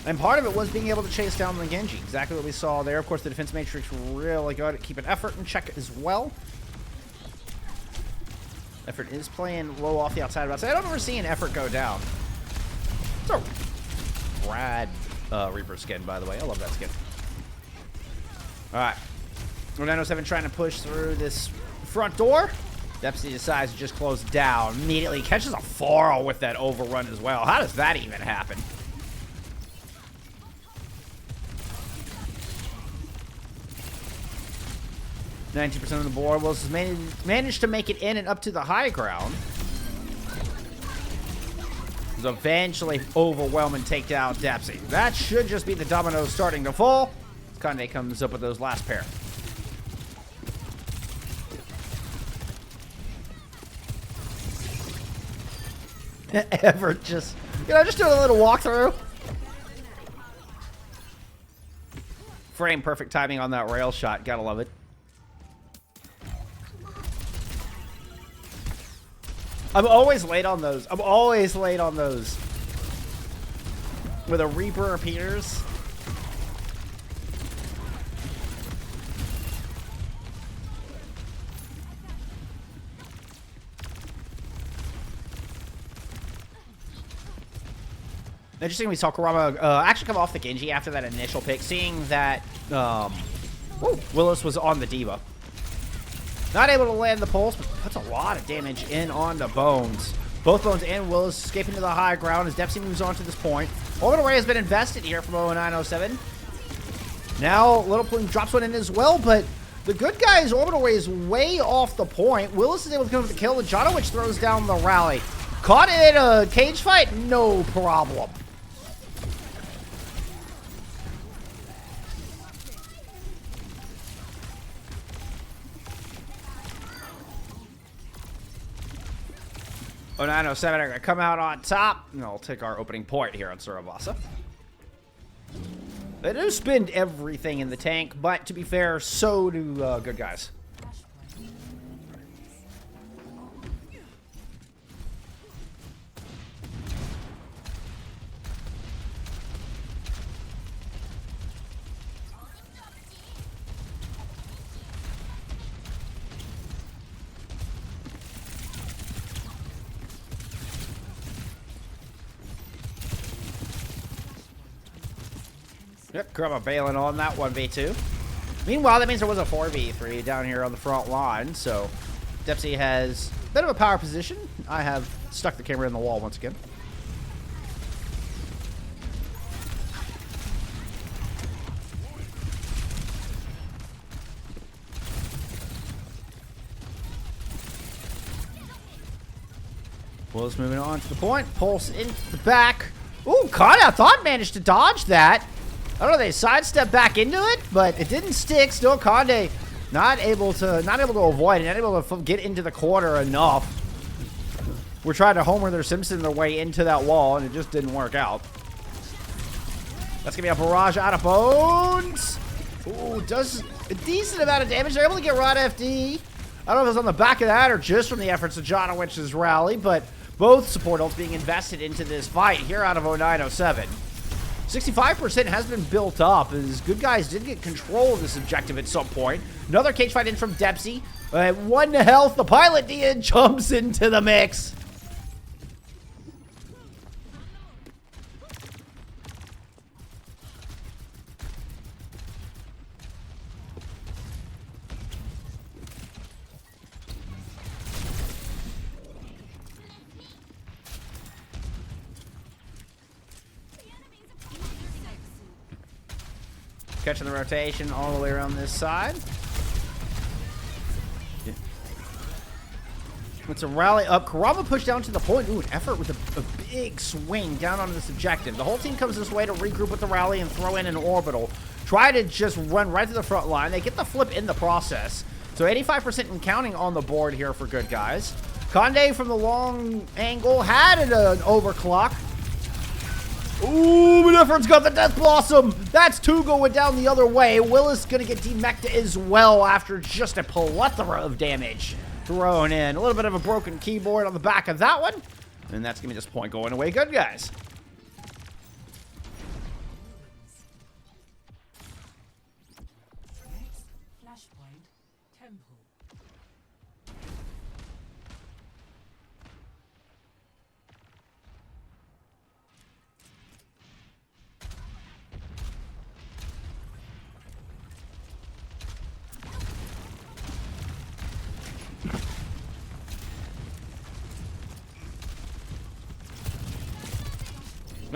And part of it was being able to chase down the Genji. Exactly what we saw there. Of course, the defense matrix really good at keeping effort in check as well. Effort is playing low off the outside. I don't ever see an Effort go down. It's a rad Reaper skin, by the way. I love that skin. Alright. 907 trying to push through this front door. Dempsey decides to just close down. Immediately catches a Pharl with that overrun as well. How does that even happen? %, of the board. Willis has managed to make it in and up to the high ground. He's eventually overwhelm and take down Dempsey. That should just be the dominoes starting to fall. Conde comes up with those last pair. Ever just, just doing a little walkthrough. Frame perfect timing on that rail shot. Gotta love it. I'm always late on those. I'm always late on those. Where the Reaper appears. Interesting, we saw Kurama actually come off the Genji after that initial pick, seeing that Willis was on the D.Va. Not able to land the pulse, but puts a lot of damage in on the Bones. Both Bones and Willis escaping to the high ground as Dempsey moves on to this point. Orbital Ray has been invested here from 0907. Now, Little Plume drops one in as well, but the good guy's Orbital Ray is way off the point. Willis is able to come with the kill, and Janowicz throws down the rally. Caught in a cage fight? No problem. Oh, 907 are going to come out on top. And I'll take our opening point here on Surabasa. They do spend everything in the tank, but to be fair, so do good guys. Yep, Kurama bailing on that 1v2. Meanwhile, that means there was a 4v3 down here on the front line, so Dempsey has a bit of a power position. I have stuck the camera in the wall once again. Willis moving on to the point. Pulse into the back. Ooh, Conde, I thought managed to dodge that. I don't know, they sidestepped back into it, but it didn't stick. Still, Conde not able to avoid it, not able to get into the corner enough. We're trying to Homer their Simpson their way into that wall, and it just didn't work out. That's gonna be a barrage out of Bones. Ooh, does a decent amount of damage. They're able to get Rod FD. I don't know if it was on the back of that or just from the efforts of Janowicz's rally, but both support ults being invested into this fight here out of 0907. 65% has been built up as good guys did get control of this objective at some point. Another cage fight in from Dempsey. At 1 health, the pilot Dian jumps into the mix. Catching the rotation all the way around this side. Yeah. It's a rally up. Kurama pushed down to the point. Ooh, an effort with a big swing down onto this objective. The whole team comes this way to regroup with the rally and throw in an orbital. Try to just run right to the front line. They get the flip in the process. So 85% and counting on the board here for good guys. Conde from the long angle had an overclock. Ooh, but Effort's got the Death Blossom. That's two going down the other way. Willis gonna get demeched as well after just a plethora of damage thrown in. A little bit of a broken keyboard on the back of that one. And that's gonna be this point going away. Good guys.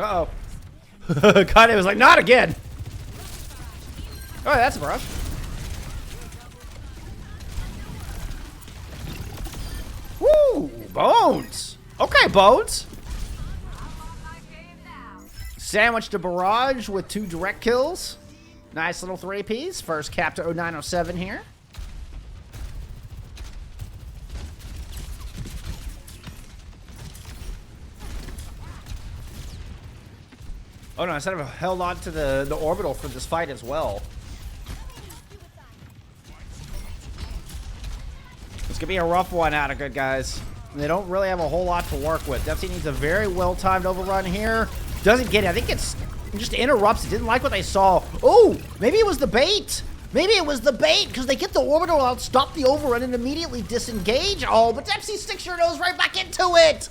Uh-oh. Kanye was like, not again. Oh, that's a brush. Woo! Bones! Okay, Bones. Sandwiched a barrage with 2 direct kills. Nice little 3Ps. First cap to 0907 here. Oh no, I said I've held on to the orbital for this fight as well. It's gonna be a rough one out of good guys. They don't really have a whole lot to work with. Dempsey needs a very well-timed overrun here. Doesn't get it. I think it's just interrupts. Didn't like what they saw. Oh, maybe it was the bait. Maybe it was the bait because they get the orbital out, stop the overrun, and immediately disengage. Oh, but Dempsey sticks your nose right back into it.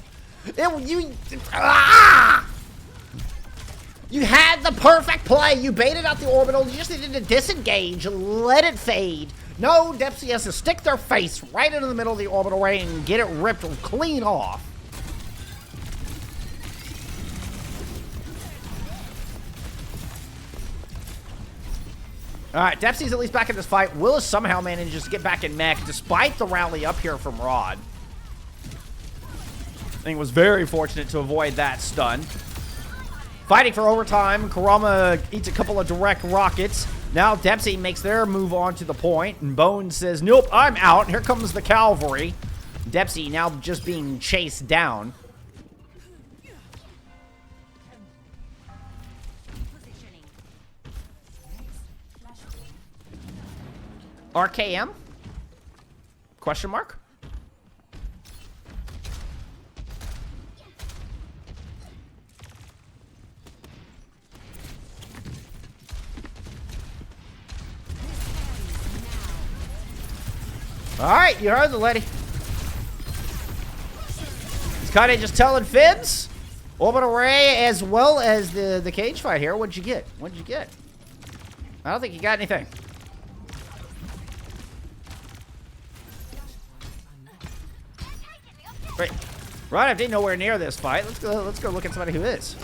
You had the perfect play. You baited out the orbital. You just needed to disengage, let it fade. No, Dempsey has to stick their face right into the middle of the orbital ray and get it ripped clean off. All right, Dempsey's at least back in this fight. Willis somehow manages to get back in mech despite the rally up here from Rod. I think was very fortunate to avoid that stun. Fighting for overtime, Kurama eats a couple of direct rockets. Now Dempsey makes their move on to the point, and Bones says, nope, I'm out. Here comes the cavalry. Dempsey now just being chased down. RKM? Question mark? Alright, you heard the lady. He's kind of just telling fibs. Orbital Ray as well as the cage fight here. What'd you get? What'd you get? I don't think you got anything. Wait, right, I didn't nowhere near this fight. Let's go look at somebody who is.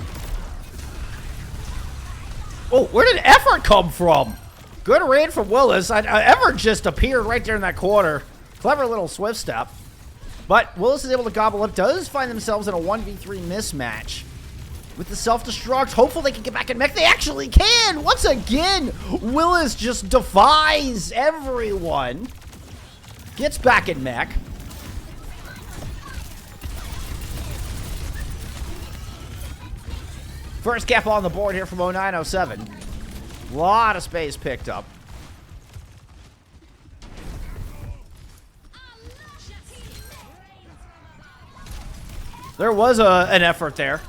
Oh, where did Effort come from? Good read from Willis. Effort just appeared right there in that corner. Clever little swift step. But Willis is able to gobble up. Does find themselves in a 1v3 mismatch. With the self-destruct, hopeful they can get back in mech. They actually can! Once again, Willis just defies everyone. Gets back in mech. First cap on the board here from 0907. A lot of space picked up. There was an effort there.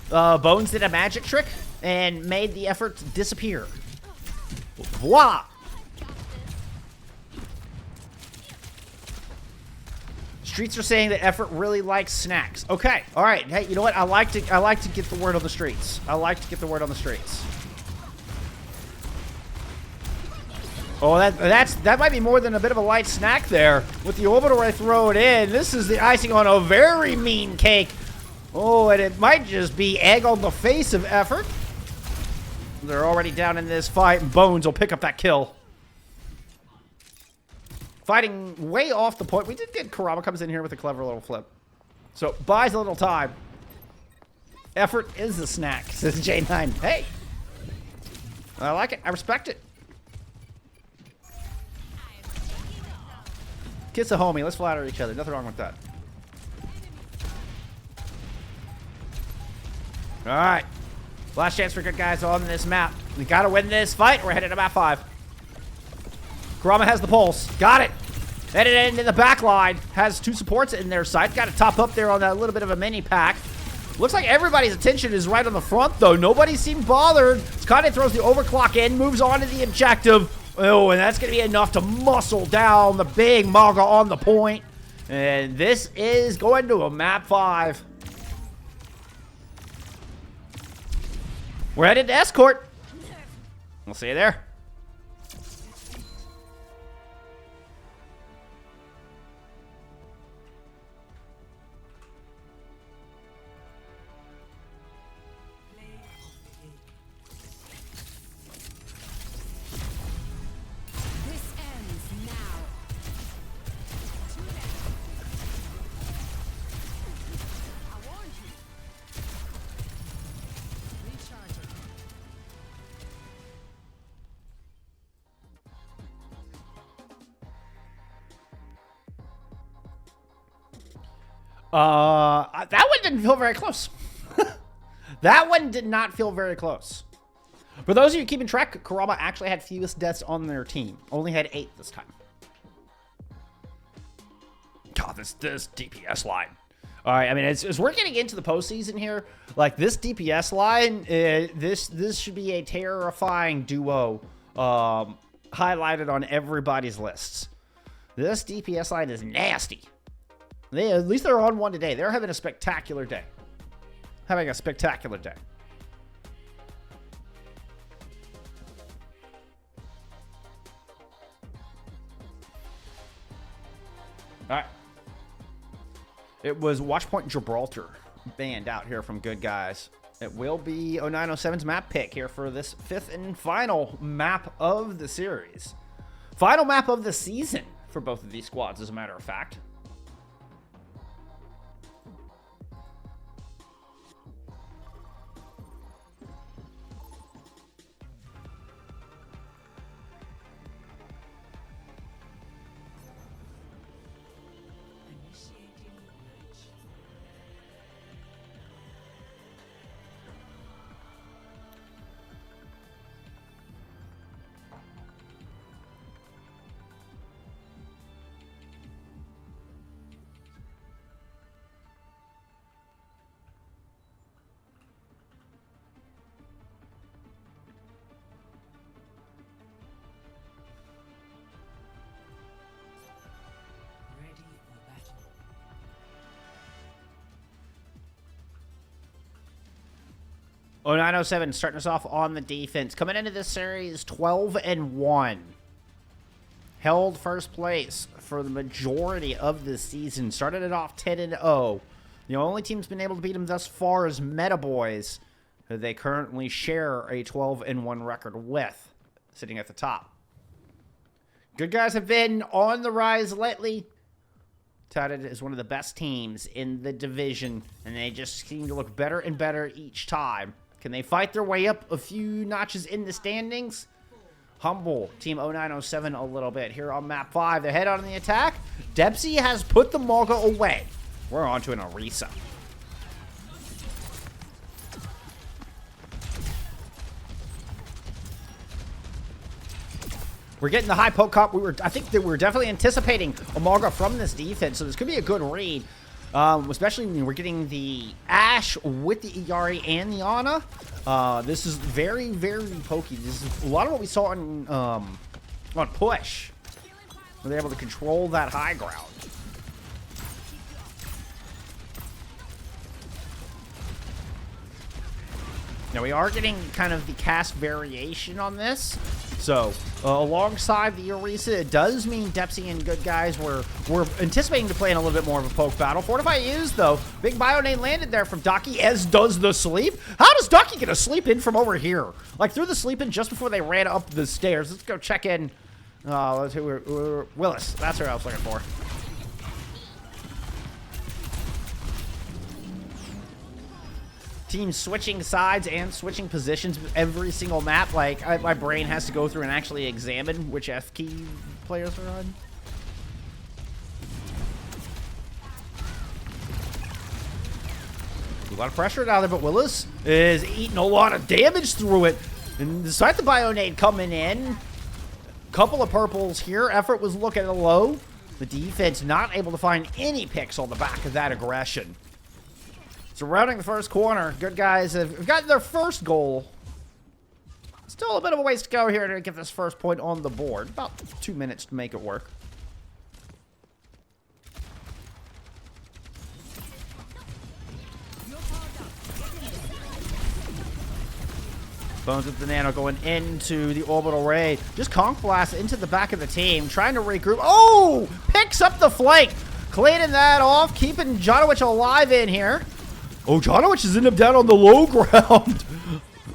Bones did a magic trick and made the effort disappear. Voila! Streets are saying that Effort really likes snacks. Okay, all right. Hey, you know what? I like to get the word on the streets. I like to get the word on the streets. Oh, that might be more than a bit of a light snack there. With the orbital ray thrown in, this is the icing on a very mean cake. Oh, and it might just be egg on the face of Effort. They're already down in this fight, and Bones will pick up that kill. Fighting way off the point. We did get Kurama comes in here with a clever little flip. So, buys a little time. Effort is the snack, says J9. Hey! I like it. I respect it. Kiss a homie. Let's flatter each other. Nothing wrong with that. Alright. Last chance for good guys on this map. We gotta win this fight. We're headed to map 5. Kurama has the pulse. Got it. Headed into the back line. Has 2 supports in their sight. Got to top up there on that little bit of a mini pack. Looks like everybody's attention is right on the front, though. Nobody seemed bothered. Skade throws the overclock in, moves on to the objective. Oh, and that's going to be enough to muscle down the big Maga on the point. And this is going to a map 5. We're headed to escort. We'll see you there. That one didn't feel very close. That one did not feel very close. For those of you keeping track, Kurama actually had fewest deaths on their team. Only had 8 this time. God, this DPS line. All right, I mean, as we're getting into the postseason here, like this DPS line, this should be a terrifying duo highlighted on everybody's lists. This DPS line is nasty. At least they're on one today. They're having a spectacular day. Having a spectacular day. All right. It was Watchpoint Gibraltar banned out here from Good Guys. It will be 0907's map pick here for this 5th and final map of the series. Final map of the season for both of these squads, as a matter of fact. Ready for battle. 0907 starting us off on the defense. Coming into this series 12-1. Held first place for the majority of the season. Started it off 10-0. The only team's been able to beat them thus far is Meta Boys, who they currently share a 12-1 record with, sitting at the top. Good Guys have been on the rise lately. Touted as one of the best teams in the division, and they just seem to look better and better each time. Can they fight their way up a few notches in the standings? Humble Team 0907 a little bit here on map 5. They head on the attack. Dempsey has put the Morga away. We're on to an Orisa. We're getting the high poke up. I think that we're definitely anticipating Umaga from this defense, so this could be a good read. Especially when we're getting the Ashe with the Igari and the Ana. This is very, very pokey. This is a lot of what we saw on Push, where they're able to control that high ground. Now we are getting kind of the cast variation on this. So, alongside the Orisa, it does mean Dempsey and Good Guys we're anticipating to play in a little bit more of a poke battle. Fortify used, though. Big Bionade landed there from Daki, as does the sleep. How does Daki get a sleep in from over here? Like, through the sleep in just before they ran up the stairs. Let's go check in. Willis. That's who I was looking for. Teams switching sides and switching positions every single map. Like, my brain has to go through and actually examine which F key players are on. A lot of pressure down there, but Willis is eating a lot of damage through it. And despite the Bionade coming in, couple of purples here. Effort was looking low. The defense not able to find any picks on the back of that aggression. Surrounding the first corner, Good Guys have gotten their first goal. Still a bit of a ways to go here to get this first point on the board. About 2 minutes to make it work. Bones with the Nano going into the orbital ray. Just conk blast into the back of the team, trying to regroup. Oh! Picks up the flank. Cleaning that off, keeping Jonowich alive in here. Oh, Jonowich is ending up down on the low ground.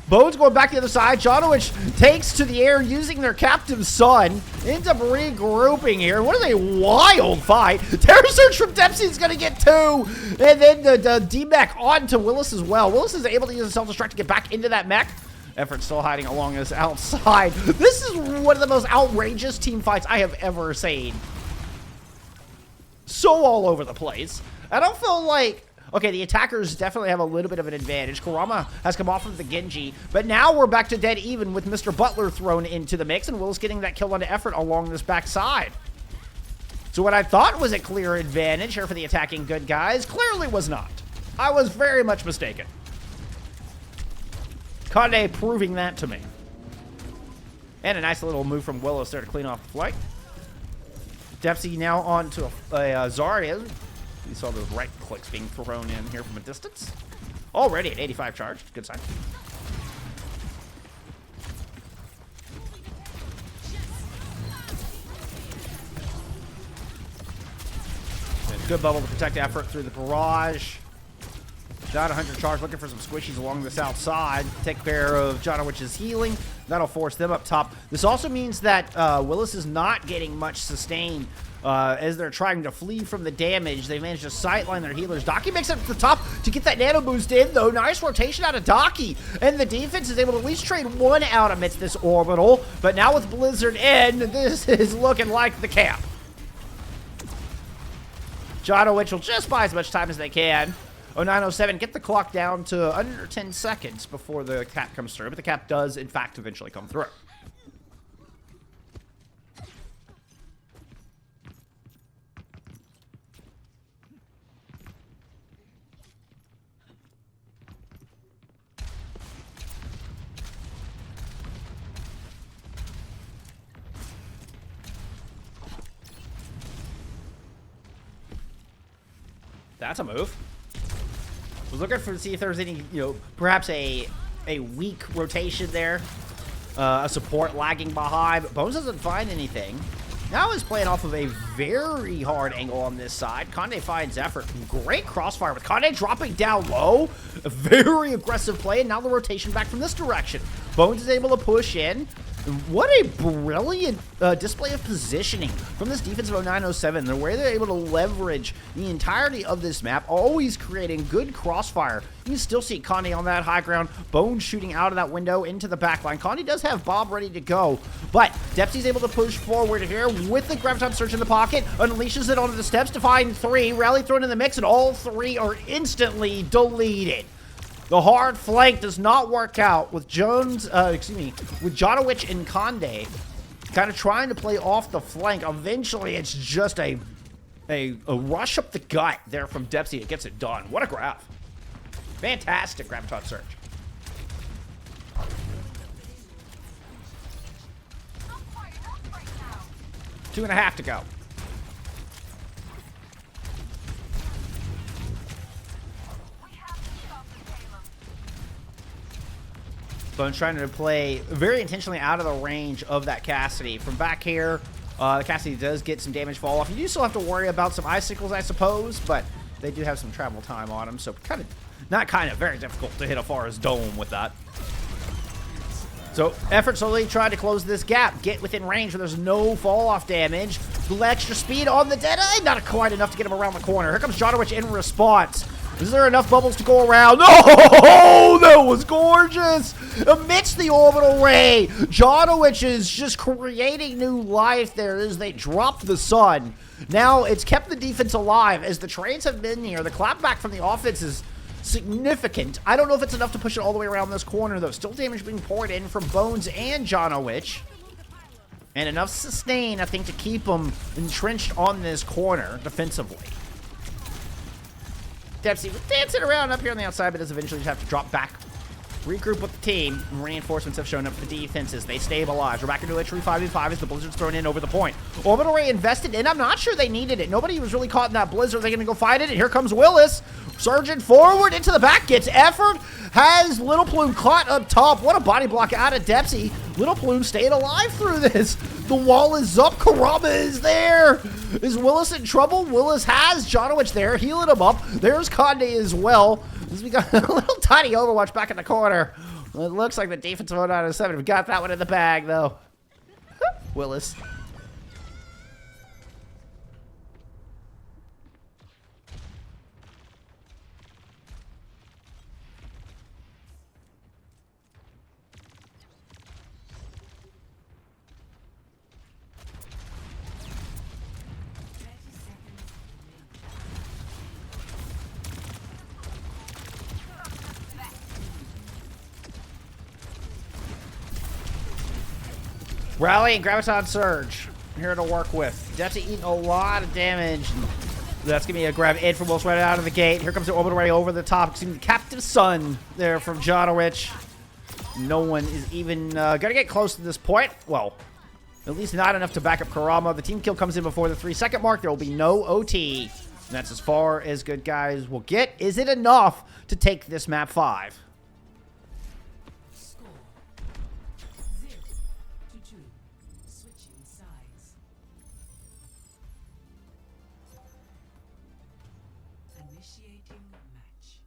Bones going back to the other side. Jonowich takes to the air using their captive son. Ends up regrouping here. What is a wild fight. Terror Surge from Dempsey is going to get 2. And then the D-Mech onto Willis as well. Willis is able to use a self-destruct to get back into that mech. Effort still hiding along this outside. This is one of the most outrageous team fights I have ever seen. so all over the place. I don't feel like... Okay, the attackers definitely have a little bit of an advantage. Kurama has come off of the Genji, but now we're back to dead even with Mr. Butler thrown into the mix, and Will's getting that kill on effort along this backside. So what I thought was a clear advantage here for the attacking good guys clearly was not. I was very much mistaken. Conde proving that to me. And a nice little move from Willis there to clean off the flank. Dempsey now on to a Zarya. You saw those right clicks being thrown in here from a distance. Already at 85 charge. Good sign. And good bubble to protect effort through the barrage. Down 100 charge, looking for some squishies along this outside. Take care of Jonowich's healing. That'll force them up top. This also means that Willis is not getting much sustain as they're trying to flee from the damage. They managed to sightline their healers. Daki makes it to the top to get that nano boost in, though. Nice rotation out of Daki. And the defense is able to at least trade one out amidst this orbital. But now with Blizzard in, this is looking like the camp. Jonowich will just buy as much time as they can. 0907, get the clock down to under 10 seconds before the cap comes through, but the cap does, in fact, eventually come through. That's a move. Was looking to see if there was any, perhaps a weak rotation there. A support lagging behind, but Bones doesn't find anything. Now he's playing off of a very hard angle on this side. Conde finds effort. Great crossfire with Conde dropping down low. A very aggressive play, and now the rotation back from this direction. Bones is able to push in. What a brilliant display of positioning from this defense of 0907. The way they're able to leverage the entirety of this map, always creating good crossfire. You can still see Conde on that high ground. Bones shooting out of that window into the back line. Conde does have Bob ready to go, but Dempsey's able to push forward here with the Graviton Search in the pocket, unleashes it onto the steps to find three. Rally thrown in the mix, and all three are instantly deleted. The hard flank does not work out with with Jonowich and Conde kind of trying to play off the flank. Eventually, it's just a rush up the gut there from Dempsey. It gets it done. What a grab. Fantastic Graviton Search. Two and a half to go. Bones trying to play very intentionally out of the range of that Cassidy. From back here, the Cassidy does get some damage fall off. You do still have to worry about some icicles, I suppose, but they do have some travel time on them, so very difficult to hit a Forest Dome with that. So, effort slowly trying to close this gap, get within range where there's no fall-off damage. The extra speed on the Deadeye, not quite enough to get him around the corner. Here comes Jonowich in response. Is there enough bubbles to go around? No! That was gorgeous! Amidst the orbital ray, Jonowich is just creating new life there as they drop the sun. Now, it's kept the defense alive. As the trades have been here, the clapback from the offense is significant. I don't know if it's enough to push it all the way around this corner, though. Still damage being poured in from Bones and Jonowich. And enough sustain, I think, to keep them entrenched on this corner defensively. Dempsey dancing around up here on the outside, but does eventually just have to drop back. Regroup with the team. Reinforcements have shown up for the defenses. They stabilize. We're back into a true 5v5 as the Blizzard's thrown in over the point. Orbital Ray invested in. I'm not sure they needed it. Nobody was really caught in that Blizzard. They're going to go fight it. And here comes Willis. Surging forward into the back. Gets effort. Has Little Plume caught up top. What a body block out of Dempsey. Little Plume stayed alive through this. The wall is up. Kurama is there. Is Willis in trouble? Willis has Jonowich there. Healing him up. There's Conde as well. As we got a little tiny Overwatch back in the corner. Well, it looks like the defense of 0907. We got that one in the bag, though. Willis. Rally and Graviton Surge here to work with. Depsy eating a lot of damage. That's going to be a grab in from Willis right out of the gate. Here comes the orbital ray over the top. The Captive Sun there from Jonowich. No one is even going to get close to this point. Well, at least not enough to back up Kurama. The team kill comes in before the 3-second mark. There will be no OT. And that's as far as good guys will get. Is it enough to take this map 5? Score 0-2. Switching sides. Initiating match.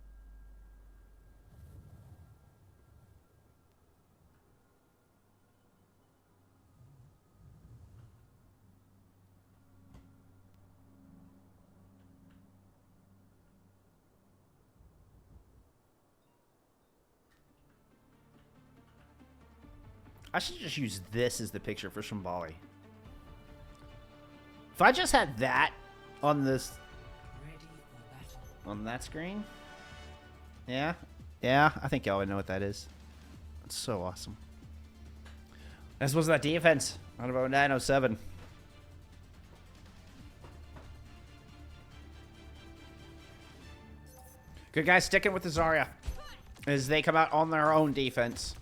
I should just use this as the picture for Shambali. If I just had that on this, Ready for battle. on that screen, yeah, I think y'all would know what that is. It's so awesome. This was that defense on about 907. Good guys sticking with the Zarya as they come out on their own defense.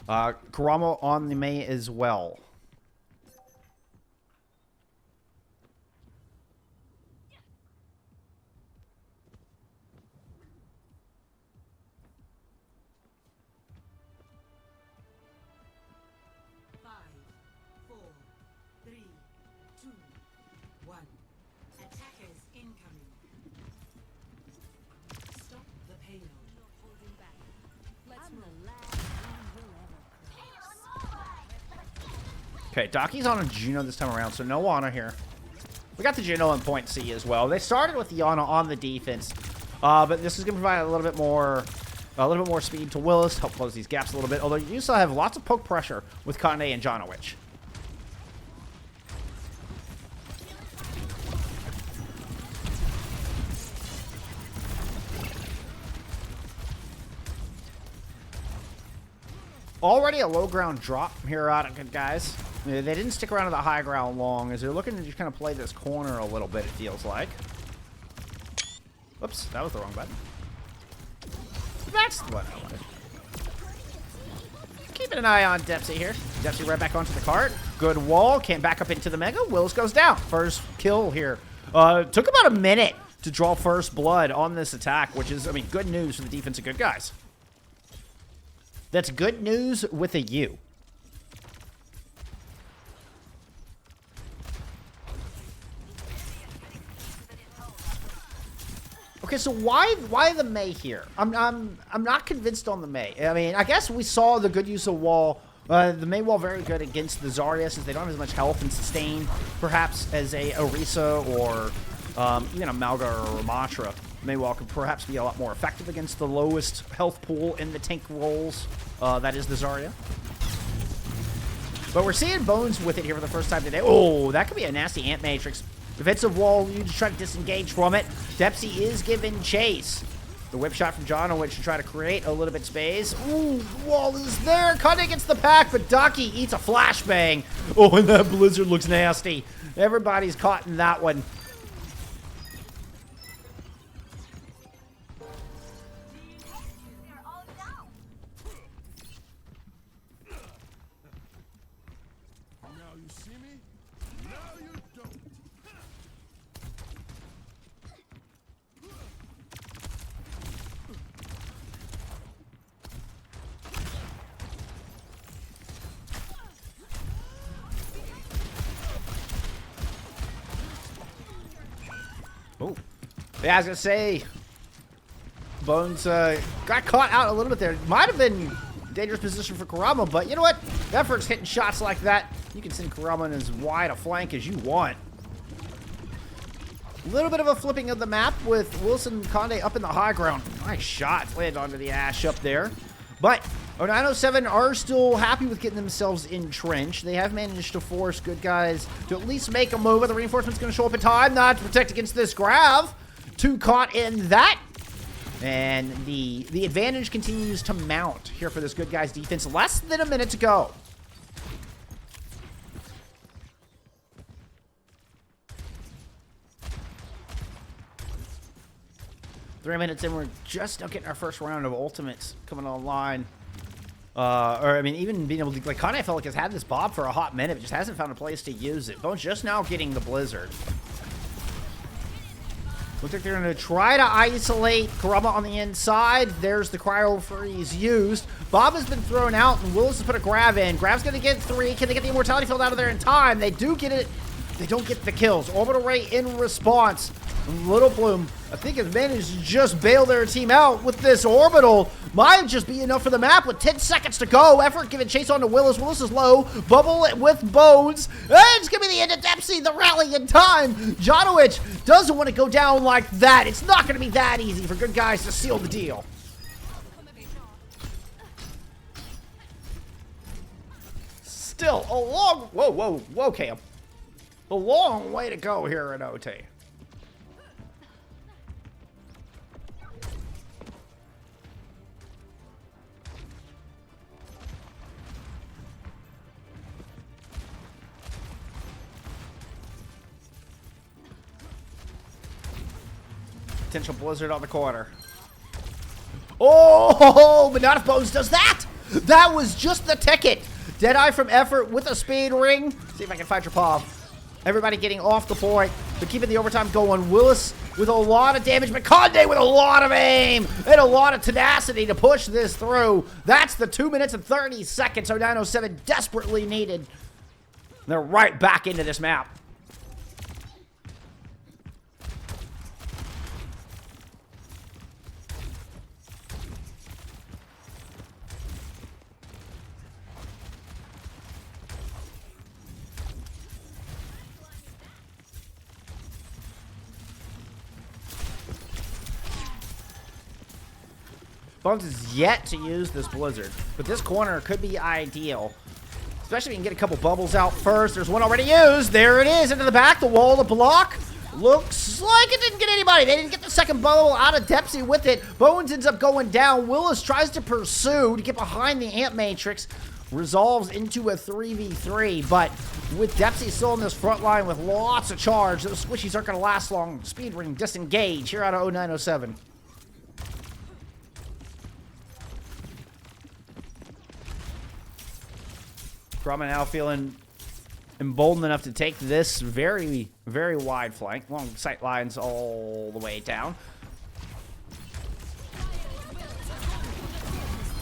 Kurama on the Mei as well. Five, 4, 3, 2, 1. Attackers incoming. Stop the payload. Holding back. Let's move. Okay, Daki's on a Juno this time around, so no Ana here. We got the Juno in point C as well. They started with the Ana on the defense, but this is going to provide a little bit more speed to Willis, help close these gaps a little bit. Although you still have lots of poke pressure with Conde and Jonowich. Already a low ground drop here out of good guys. They didn't stick around to the high ground long as they're looking to just kind of play this corner a little bit, it feels like. Whoops, that was the wrong button. That's the one I wanted. Keeping an eye on Depsy here. Depsy right back onto the cart. Good wall, came back up into the Mega. Willis goes down. First kill here. Took about a minute to draw first blood on this attack, which is, I mean, good news for the defense of good guys. That's good news with a U. Okay, so why the Mei here? I'm not convinced on the Mei. I mean, I guess we saw the good use of wall. The Mei wall very good against the Zarya since they don't have as much health and sustain, perhaps as a Orisa or even a Malga or a Ramatra. Mei wall could perhaps be a lot more effective against the lowest health pool in the tank roles. That is the Zarya. But we're seeing Bones with it here for the first time today. Oh, that could be a nasty Ant Matrix. Defensive wall, you just try to disengage from it. Depsy is given chase. The whip shot from Jonowich to try to create a little bit of space. Ooh, wall is there. Cutting against the pack, but Daki eats a flashbang. Oh, and that blizzard looks nasty. Everybody's caught in that one. Now you see me? Now you don't. Oh, yeah, I was gonna say, Bones got caught out a little bit there. Might have been a dangerous position for Kurama, but you know what? Effort's hitting shots like that. You can send Kurama in as wide a flank as you want. A little bit of a flipping of the map with Wilson Conde up in the high ground. Nice shot, landed onto the ash up there. But 907 are still happy with getting themselves entrenched. They have managed to force good guys to at least make a move. The reinforcement's going to show up in time, not to protect against this grav. Two caught in that. And the advantage continues to mount here for this good guy's defense. Less than a minute to go. 3 minutes in, we're just now getting our first round of ultimates coming online. Or, I mean, even being able to, like, Kane, I felt like has had this Bob for a hot minute, but just hasn't found a place to use it. Bone's just now getting the Blizzard. Looks like they're going to try to isolate Kurama on the inside. There's the cryo freeze used. Bob has been thrown out, and Willis has put a grab in. Grab's going to get 3. Can they get the immortality field out of there in time? They do get it. They don't get the kills. Orbital Ray in response. Little Bloom, I think, has managed to just bail their team out with this orbital. Might just be enough for the map with 10 seconds to go. Effort giving chase on to Willis. Willis is low. Bubble with Bones. And it's going to be the end of Dempsey. The rally in time. Janowicz doesn't want to go down like that. It's not going to be that easy for good guys to seal the deal. Still a long... Whoa, Cam. A long way to go here in OT. Potential Blizzard on the corner. Oh, but not if Bones does that. That was just the ticket. Deadeye from Effort with a speed ring. See if I can find your paw. Everybody getting off the point, but keeping the overtime going. Willis with a lot of damage, but Conde with a lot of aim and a lot of tenacity to push this through. That's the 2 minutes and 30 seconds 0907 desperately needed. They're right back into this map. Bones is yet to use this Blizzard, but this corner could be ideal. Especially if you can get a couple bubbles out first. There's one already used. There it is, into the back, the wall to block. Looks like it didn't get anybody. They didn't get the second bubble out of Dempsey with it. Bones ends up going down. Willis tries to pursue to get behind the Amp Matrix. Resolves into a 3v3, but with Dempsey still in this front line with lots of charge, those squishies aren't going to last long. Speed ring disengage here out of 0907. Kurama now feeling emboldened enough to take this very, very wide flank. Long sight lines all the way down.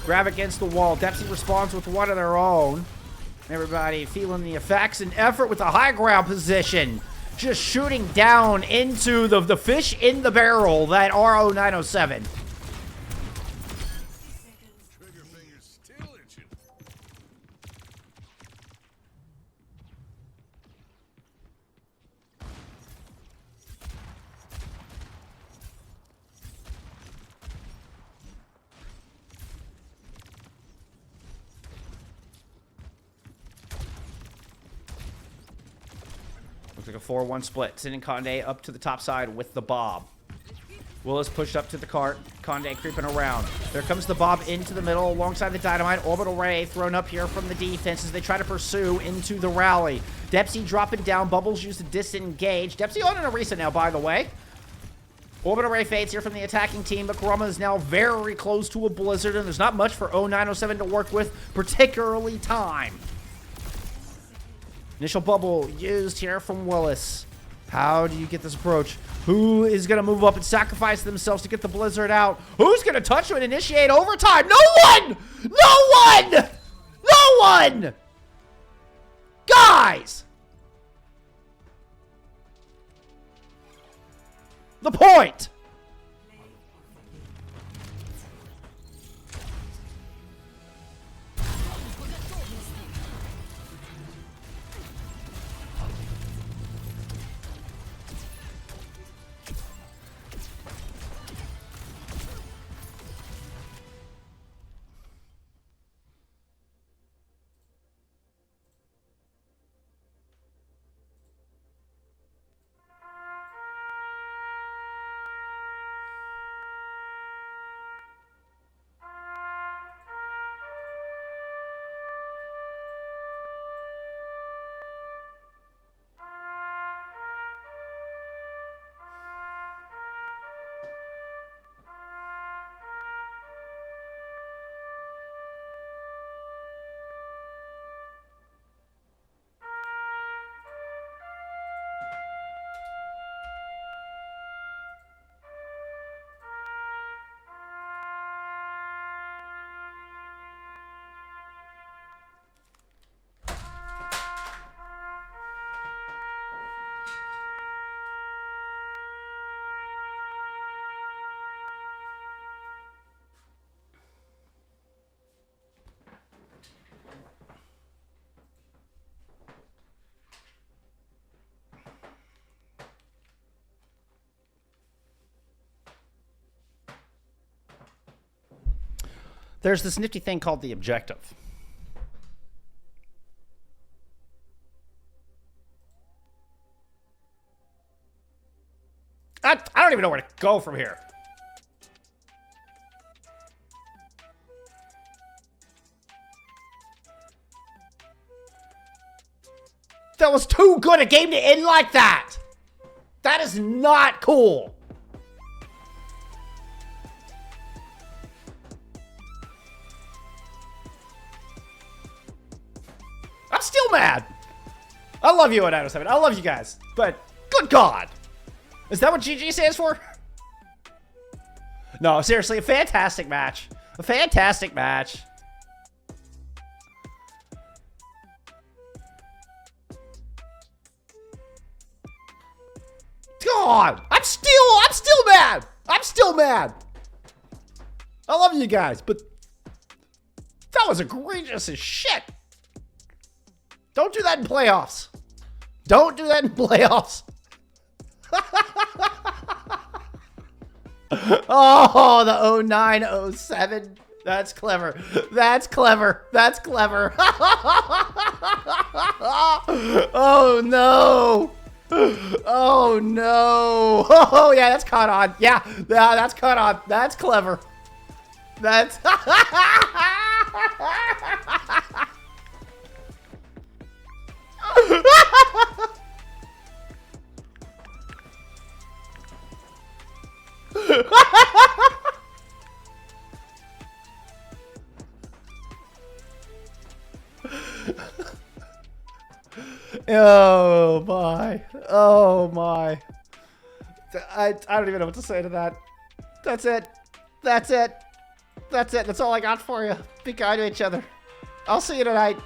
Grab against the wall. Dempsey responds with one of their own. Everybody feeling the effects and Effort with the high ground position. Just shooting down into the fish in the barrel that R0907. Trigger finger's still itching. Looks like a 4-1 split. Sending Conde up to the top side with the Bob. Willis pushed up to the cart. Conde creeping around. There comes the Bob into the middle alongside the Dynamite. Orbital Ray thrown up here from the defense as they try to pursue into the rally. Dempsey dropping down. Bubbles used to disengage. Dempsey on an Arisa now, by the way. Orbital Ray fades here from the attacking team, but Kurama is now very close to a Blizzard, and there's not much for 0907 to work with, particularly time. Initial bubble used here from Willis. How do you get this approach? Who is going to move up and sacrifice themselves to get the Blizzard out? Who's going to touch it and initiate overtime? No one! No one! No one! Guys! The point! There's this nifty thing called the objective. I don't even know where to go from here. That was too good a game to end like that. That is not cool. I'm still mad. I love you at 907. I love you guys. But good God. Is that what GG stands for? No, seriously, a fantastic match. A fantastic match. God, I'm still mad. I'm still mad. I love you guys, but that was egregious as shit. Don't do that in playoffs. Don't do that in playoffs. Oh, the 09, 07. That's clever. That's clever. That's clever. Oh, no. Oh, no. Oh, yeah, that's caught on. Yeah, that's caught on. That's clever. That's... Oh my. Oh my. I don't even know what to say to that. That's it. That's it. That's it. That's all I got for you. Be kind to each other. I'll see you tonight.